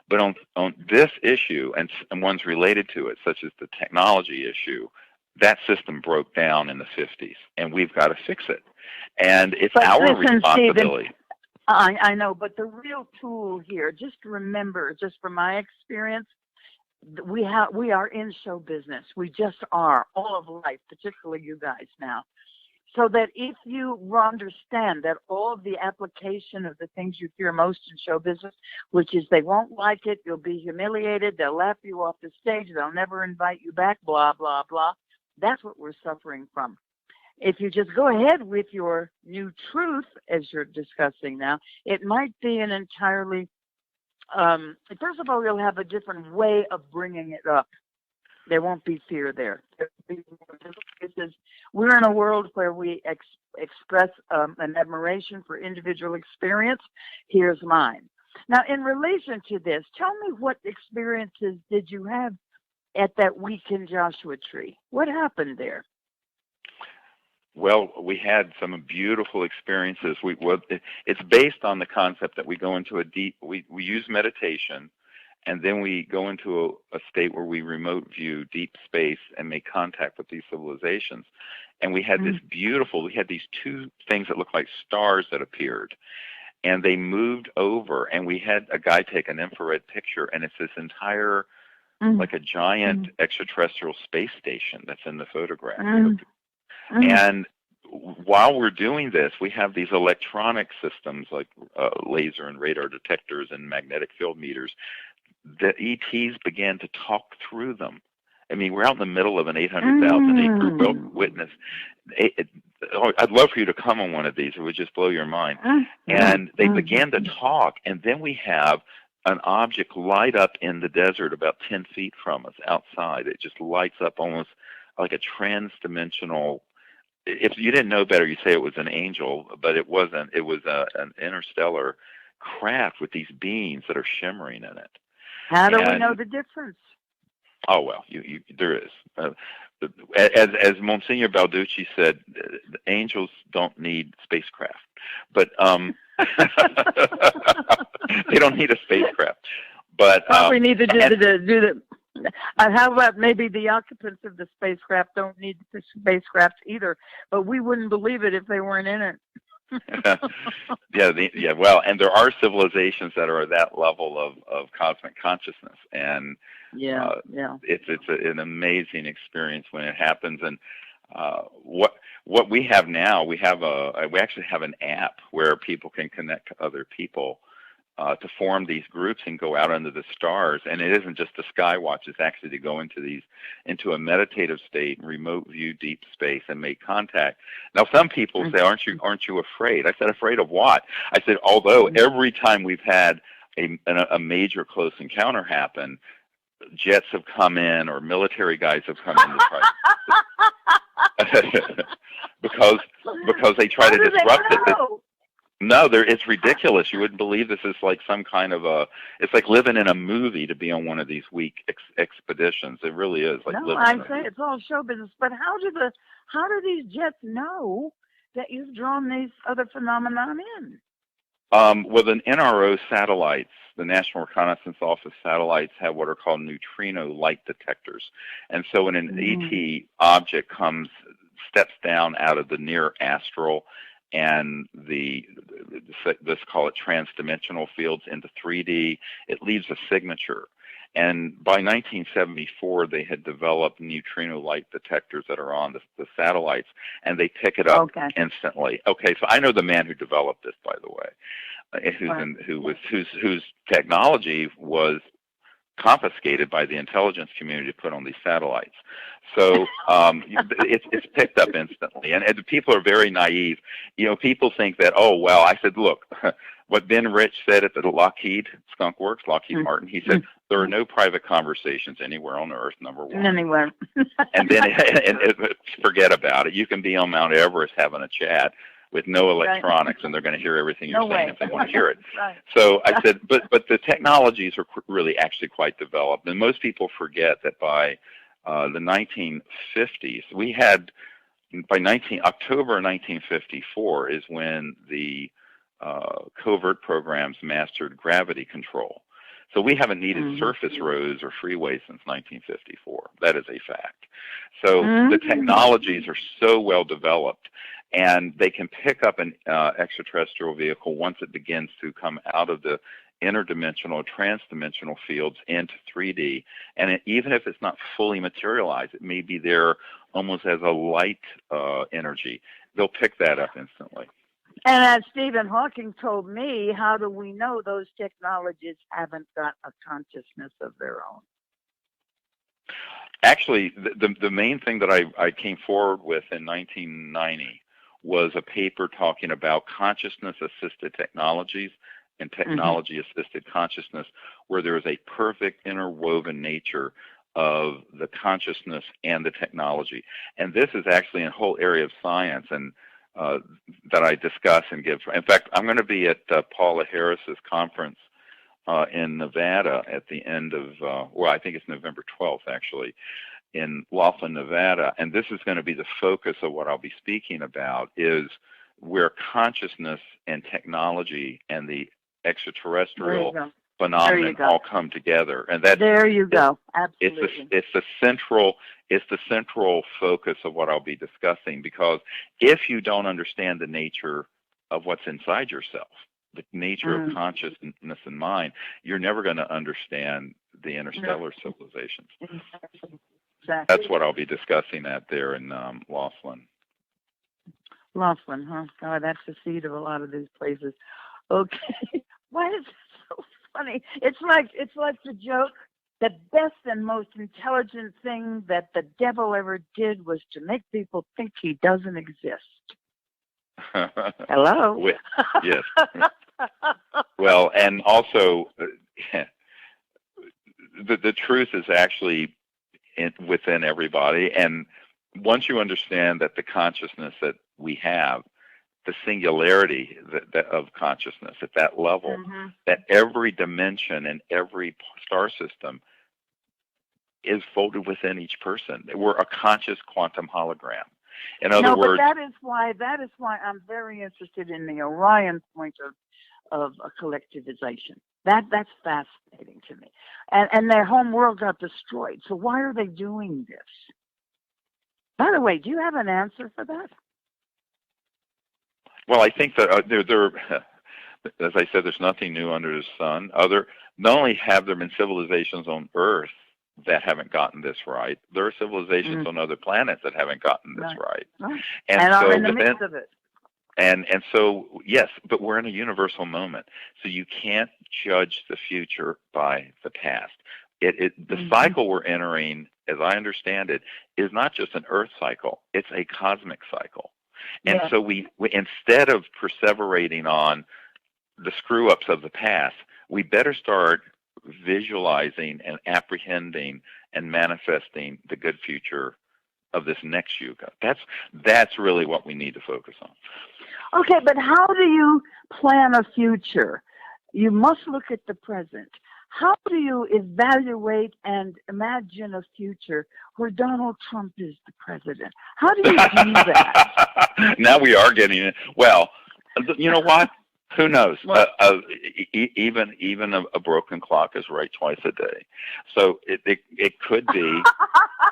B: But on this issue and ones related to it, such as the technology issue, that system broke down in the 50s, and we've got to fix it. And it's our responsibility.
A: Stephen, I know, but the real tool here, just remember, just from my experience, we are in show business. We just are, all of life, particularly you guys now. So that if you understand that all of the application of the things you hear most in show business, which is they won't like it, you'll be humiliated, they'll laugh you off the stage, they'll never invite you back, blah, blah, blah. That's what we're suffering from. If you just go ahead with your new truth, as you're discussing now, it might be an entirely, first of all, you'll have a different way of bringing it up. There won't be fear there. We're in a world where we express an admiration for individual experience. Here's mine. Now, in relation to this, tell me what experiences did you have at that week in Joshua Tree? What happened there?
B: Well, we had some beautiful experiences. It's based on the concept that we go into we use meditation, and then we go into a state where we remote view deep space and make contact with these civilizations. And we had we had these two things that looked like stars that appeared. And they moved over, and we had a guy take an infrared picture, and it's this entire, like a giant extraterrestrial space station that's in the photograph. And while we're doing this, we have these electronic systems like laser and radar detectors and magnetic field meters. The ETs began to talk through them. I mean, we're out in the middle of an 800,000 acre witness. I'd love for you to come on one of these. It would just blow your mind. And they began to talk, and then we have an object light up in the desert about 10 feet from us outside. It just lights up almost like a trans-dimensional. If you didn't know better, you'd say it was an angel, but it wasn't. It was an interstellar craft with these beams that are shimmering in it.
A: How do we know the difference?
B: Oh, well, there is. As Monsignor Balducci said, the angels don't need spacecraft, but they don't need a spacecraft. But
A: we need to do the. How about maybe the occupants of the spacecraft don't need the spacecraft either, but we wouldn't believe it if they weren't in it.
B: Well, and there are civilizations that are at that level of cosmic consciousness, and it's an amazing experience when it happens. And what we have now, we actually have an app where people can connect to other people to form these groups and go out under the stars. And it isn't just a sky watch; it's actually to go into a meditative state, remote view deep space, and make contact. Now, some people say, "Aren't you afraid?" I said, "Afraid of what?" I said, "Although every time we've had a major close encounter happen, jets have come in or military guys have come in to try because they try to disrupt it." No, it's ridiculous. You wouldn't believe this is like some kind of it's like living in a movie to be on one of these week expeditions. It really is like living in a movie.
A: It's all show business. But how do these jets know that you've drawn these other phenomena in?
B: Well, the NRO satellites, the National Reconnaissance Office satellites, have what are called neutrino light detectors. And so when an ET object steps down out of the near astral and let's call it transdimensional fields into 3D, it leaves a signature. And by 1974, they had developed neutrino light detectors that are on the satellites, and they pick it up instantly. Okay, so I know the man who developed this, by the way, whose technology was confiscated by the intelligence community to put on these satellites. So it's picked up instantly, and people are very naive. People think that, oh well. I said, look, what Ben Rich said at the Lockheed Skunk Works, Lockheed Martin. He said there are no private conversations anywhere on Earth. Number one.
A: Anywhere.
B: And then forget about it. You can be on Mount Everest having a chat with no electronics, and they're going to hear everything you're saying if they want to hear it. So I said, but the technologies are really actually quite developed, and most people forget that by the 1950s. We had October 1954 is when the covert programs mastered gravity control. So we haven't needed surface roads or freeways since 1954. That is a fact. So the technologies are so well developed, and they can pick up an extraterrestrial vehicle once it begins to come out of the interdimensional, transdimensional fields into 3D. And even if it's not fully materialized, it may be there almost as a light energy. They'll pick that up instantly.
A: And as Stephen Hawking told me, how do we know those technologies haven't got a consciousness of their own?
B: Actually, the main thing that I came forward with in 1990 was a paper talking about consciousness-assisted technologies and technology-assisted consciousness, where there is a perfect interwoven nature of the consciousness and the technology. And this is actually a whole area of science and that I discuss and give. In fact, I'm going to be at Paula Harris's conference in Nevada at the end of, well, I think it's November 12th, actually, in Laughlin, Nevada. And this is going to be the focus of what I'll be speaking about, is where consciousness and technology and the extraterrestrial phenomenon all come together. And that
A: there you go. Absolutely.
B: It's the central focus of what I'll be discussing, because if you don't understand the nature of what's inside yourself, the nature of consciousness and mind, you're never going to understand the interstellar civilizations.
A: Exactly.
B: That's what I'll be discussing there in Laughlin.
A: Laughlin, huh? Oh, that's the seat of a lot of these places. Okay. Why is it so funny? It's like the joke. The best and most intelligent thing that the devil ever did was to make people think he doesn't exist. Hello?
B: Yes. Well, and also, the truth is actually within everybody. And once you understand that the consciousness that we have, the singularity of consciousness at that level, that every dimension and every star system is folded within each person. We're a conscious quantum hologram. In other words,
A: but that is why I'm very interested in the Orion point of a collectivization. That's fascinating to me. And their home world got destroyed. So why are they doing this? By the way, do you have an answer for that?
B: Well, I think that as I said, there's nothing new under the sun. Not only have there been civilizations on Earth that haven't gotten this right, there are civilizations on other planets that haven't gotten this right.
A: And are in the midst of it.
B: And so, yes, but we're in a universal moment. So you can't judge the future by the past. The cycle we're entering, as I understand it, is not just an Earth cycle. It's a cosmic cycle. And so we instead of perseverating on the screw-ups of the past, we better start visualizing and apprehending and manifesting the good future of this next yuga. That's really what we need to focus on.
A: Okay, but how do you plan a future? You must look at the present. How do you evaluate and imagine a future where Donald Trump is the president? How do you do that?
B: Now we are getting it. Well, you know what? Who knows? Even a broken clock is right twice a day. So it could be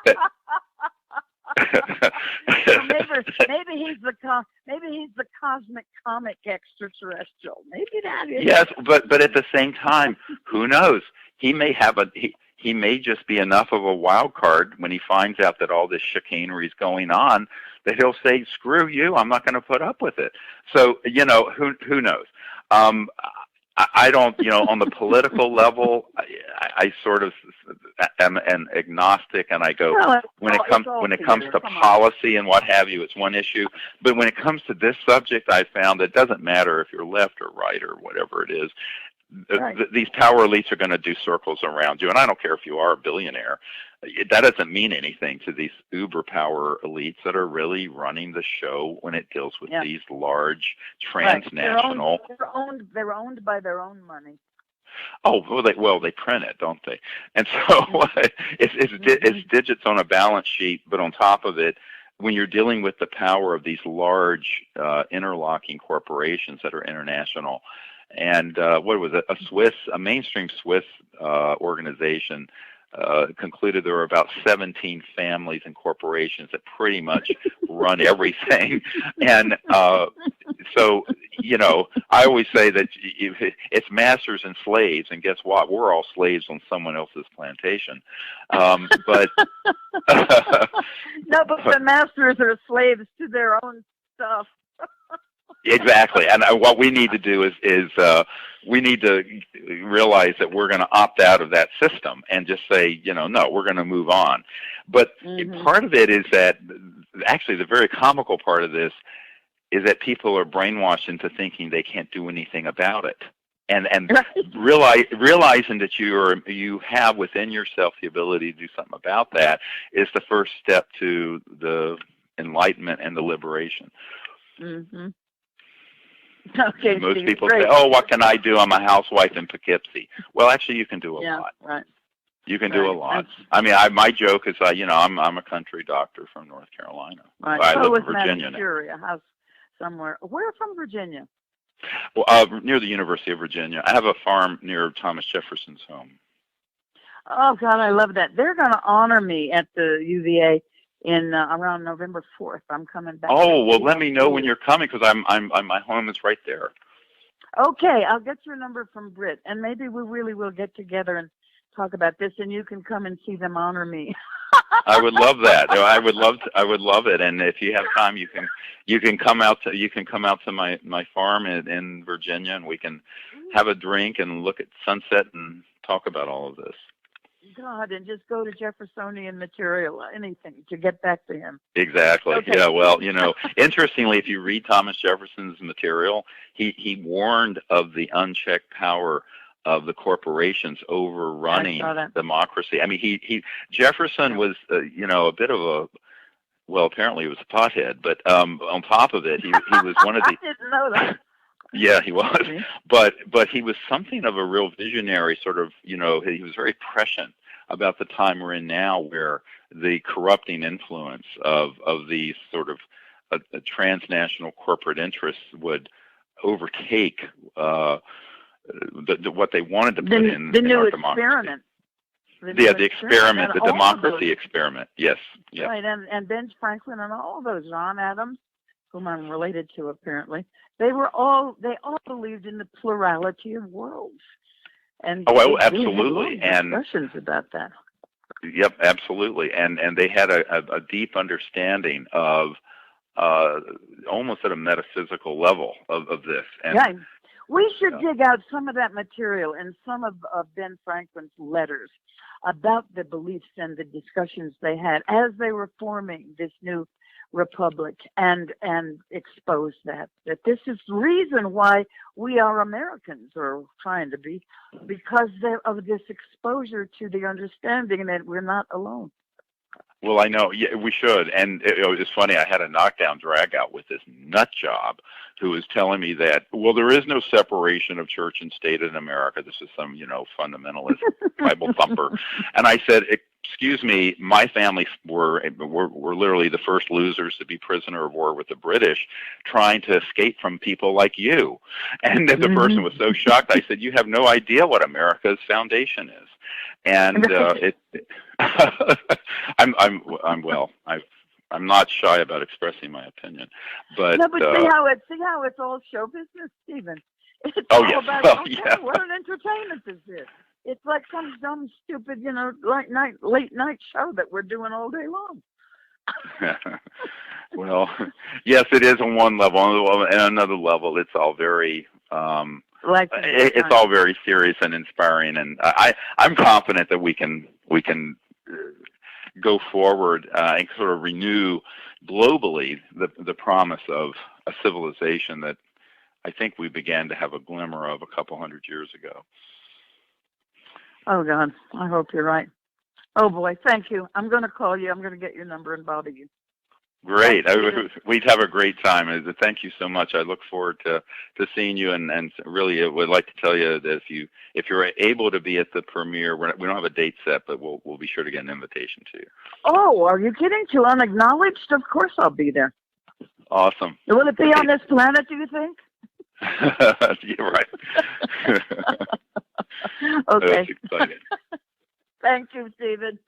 B: that.
A: maybe he's the cosmic comic extraterrestrial. Maybe that is.
B: Yes, but at the same time, who knows? He may have he may just be enough of a wild card when he finds out that all this chicanery is going on, that he'll say, "Screw you! I'm not going to put up with it." So who knows? I don't, on the political level, I sort of am an agnostic, and I go, when it comes to policy and what have you, it's one issue. But when it comes to this subject, I found it doesn't matter if you're left or right or whatever it is. These power elites are going to do circles around you, and I don't care if you are a billionaire. That doesn't mean anything to these uber power elites that are really running the show when it deals with these large transnational.
A: They're owned by their own money.
B: Oh, well, they print it, don't they? And so it's digits on a balance sheet, but on top of it, when you're dealing with the power of these large interlocking corporations that are international, and what was it? A mainstream Swiss organization concluded there were about 17 families and corporations that pretty much run everything, and so, I always say that it's masters and slaves, and guess what? We're all slaves on someone else's plantation. But
A: no, but the masters are slaves to their own stuff.
B: Exactly, and what we need to do is we need to realize that we're going to opt out of that system and just say, no, we're going to move on. But part of it is that actually the very comical part of this is that people are brainwashed into thinking they can't do anything about it, and realizing that you have within yourself the ability to do something about that is the first step to the enlightenment and the liberation.
A: Mm-hmm. Okay,
B: most
A: Steve,
B: people
A: great.
B: say, "Oh, what can I do? I'm a housewife in Poughkeepsie." Well, actually, you can do a lot.
A: Right.
B: You can do a lot. I mean, my joke is, I'm a country doctor from North Carolina.
A: Right.
B: I live in Virginia now.
A: A house somewhere. Where from Virginia?
B: Well, near the University of Virginia. I have a farm near Thomas Jefferson's home.
A: Oh God, I love that. They're going to honor me at the UVA in around November 4th. I'm coming back.
B: Oh, well, let me know when you're coming because my home is right there.
A: Okay, I'll get your number from Britt, and maybe we really will get together and talk about this, and you can come and see them honor me.
B: I would love that. I would love it. And if you have time, you can come out to my farm in Virginia, and we can have a drink and look at sunset and talk about all of this.
A: God, and just go to Jeffersonian material, anything to get back to him.
B: Exactly.
A: Okay.
B: Yeah. Well, interestingly, if you read Thomas Jefferson's material, he warned of the unchecked power of the corporations overrunning democracy. I mean, Jefferson was, a bit of a, well, apparently he was a pothead, but on top of it, he was one of the.
A: I didn't know that.
B: Yeah, he was, but he was something of a real visionary. Sort of, he was very prescient about the time we're in now, where the corrupting influence of these sort of transnational corporate interests would overtake what they wanted to put in
A: new
B: our democracy.
A: The
B: experiment, the democracy experiment. Yes. Yeah.
A: Right, and Ben Franklin and all those, John Adams, whom I'm related to apparently, they all believed in the plurality of worlds. And
B: absolutely,
A: and discussions about that.
B: Yep, absolutely, and they had a deep understanding of almost at a metaphysical level of this. And,
A: yeah, we should dig out some of that material and some of Ben Franklin's letters about the beliefs and the discussions they had as they were forming this new republic, and expose that this is the reason why we are Americans, or trying to be, because of this exposure to the understanding that we're not alone.
B: Well, I know. Yeah, we should. And it's funny. I had a knockdown drag out with this nut job who was telling me that, well, there is no separation of church and state in America. This is some, fundamentalist Bible thumper. And I said, excuse me, my family were literally the first losers to be prisoner of war with the British, trying to escape from people like you. And the person was so shocked. I said, you have no idea what America's foundation is. And I'm not shy about expressing my opinion, but
A: no, but see how it's all show business, Stephen. It's all about what an entertainment is this? It's like some dumb, stupid, late night show that we're doing all day long.
B: Well, yes, it is on one level. On another level, it's all very. It's all very serious and inspiring, and I'm confident that we can go forward and sort of renew globally the promise of a civilization that I think we began to have a glimmer of a couple hundred years ago.
A: Oh God, I hope you're right. Oh boy, thank you. I'm going to call you. I'm going to get your number and bother you.
B: Great.
A: Thanks,
B: We'd have a great time. Thank you so much. I look forward to seeing you, and really would like to tell you that if you're able to be at the premiere, we don't have a date set, but we'll be sure to get an invitation to you.
A: Oh, are you kidding? To Unacknowledged? Of course I'll be there.
B: Awesome.
A: Will it be on this planet, do you think?
B: You're right.
A: Okay.
B: That's exciting.
A: Thank you, Stephen.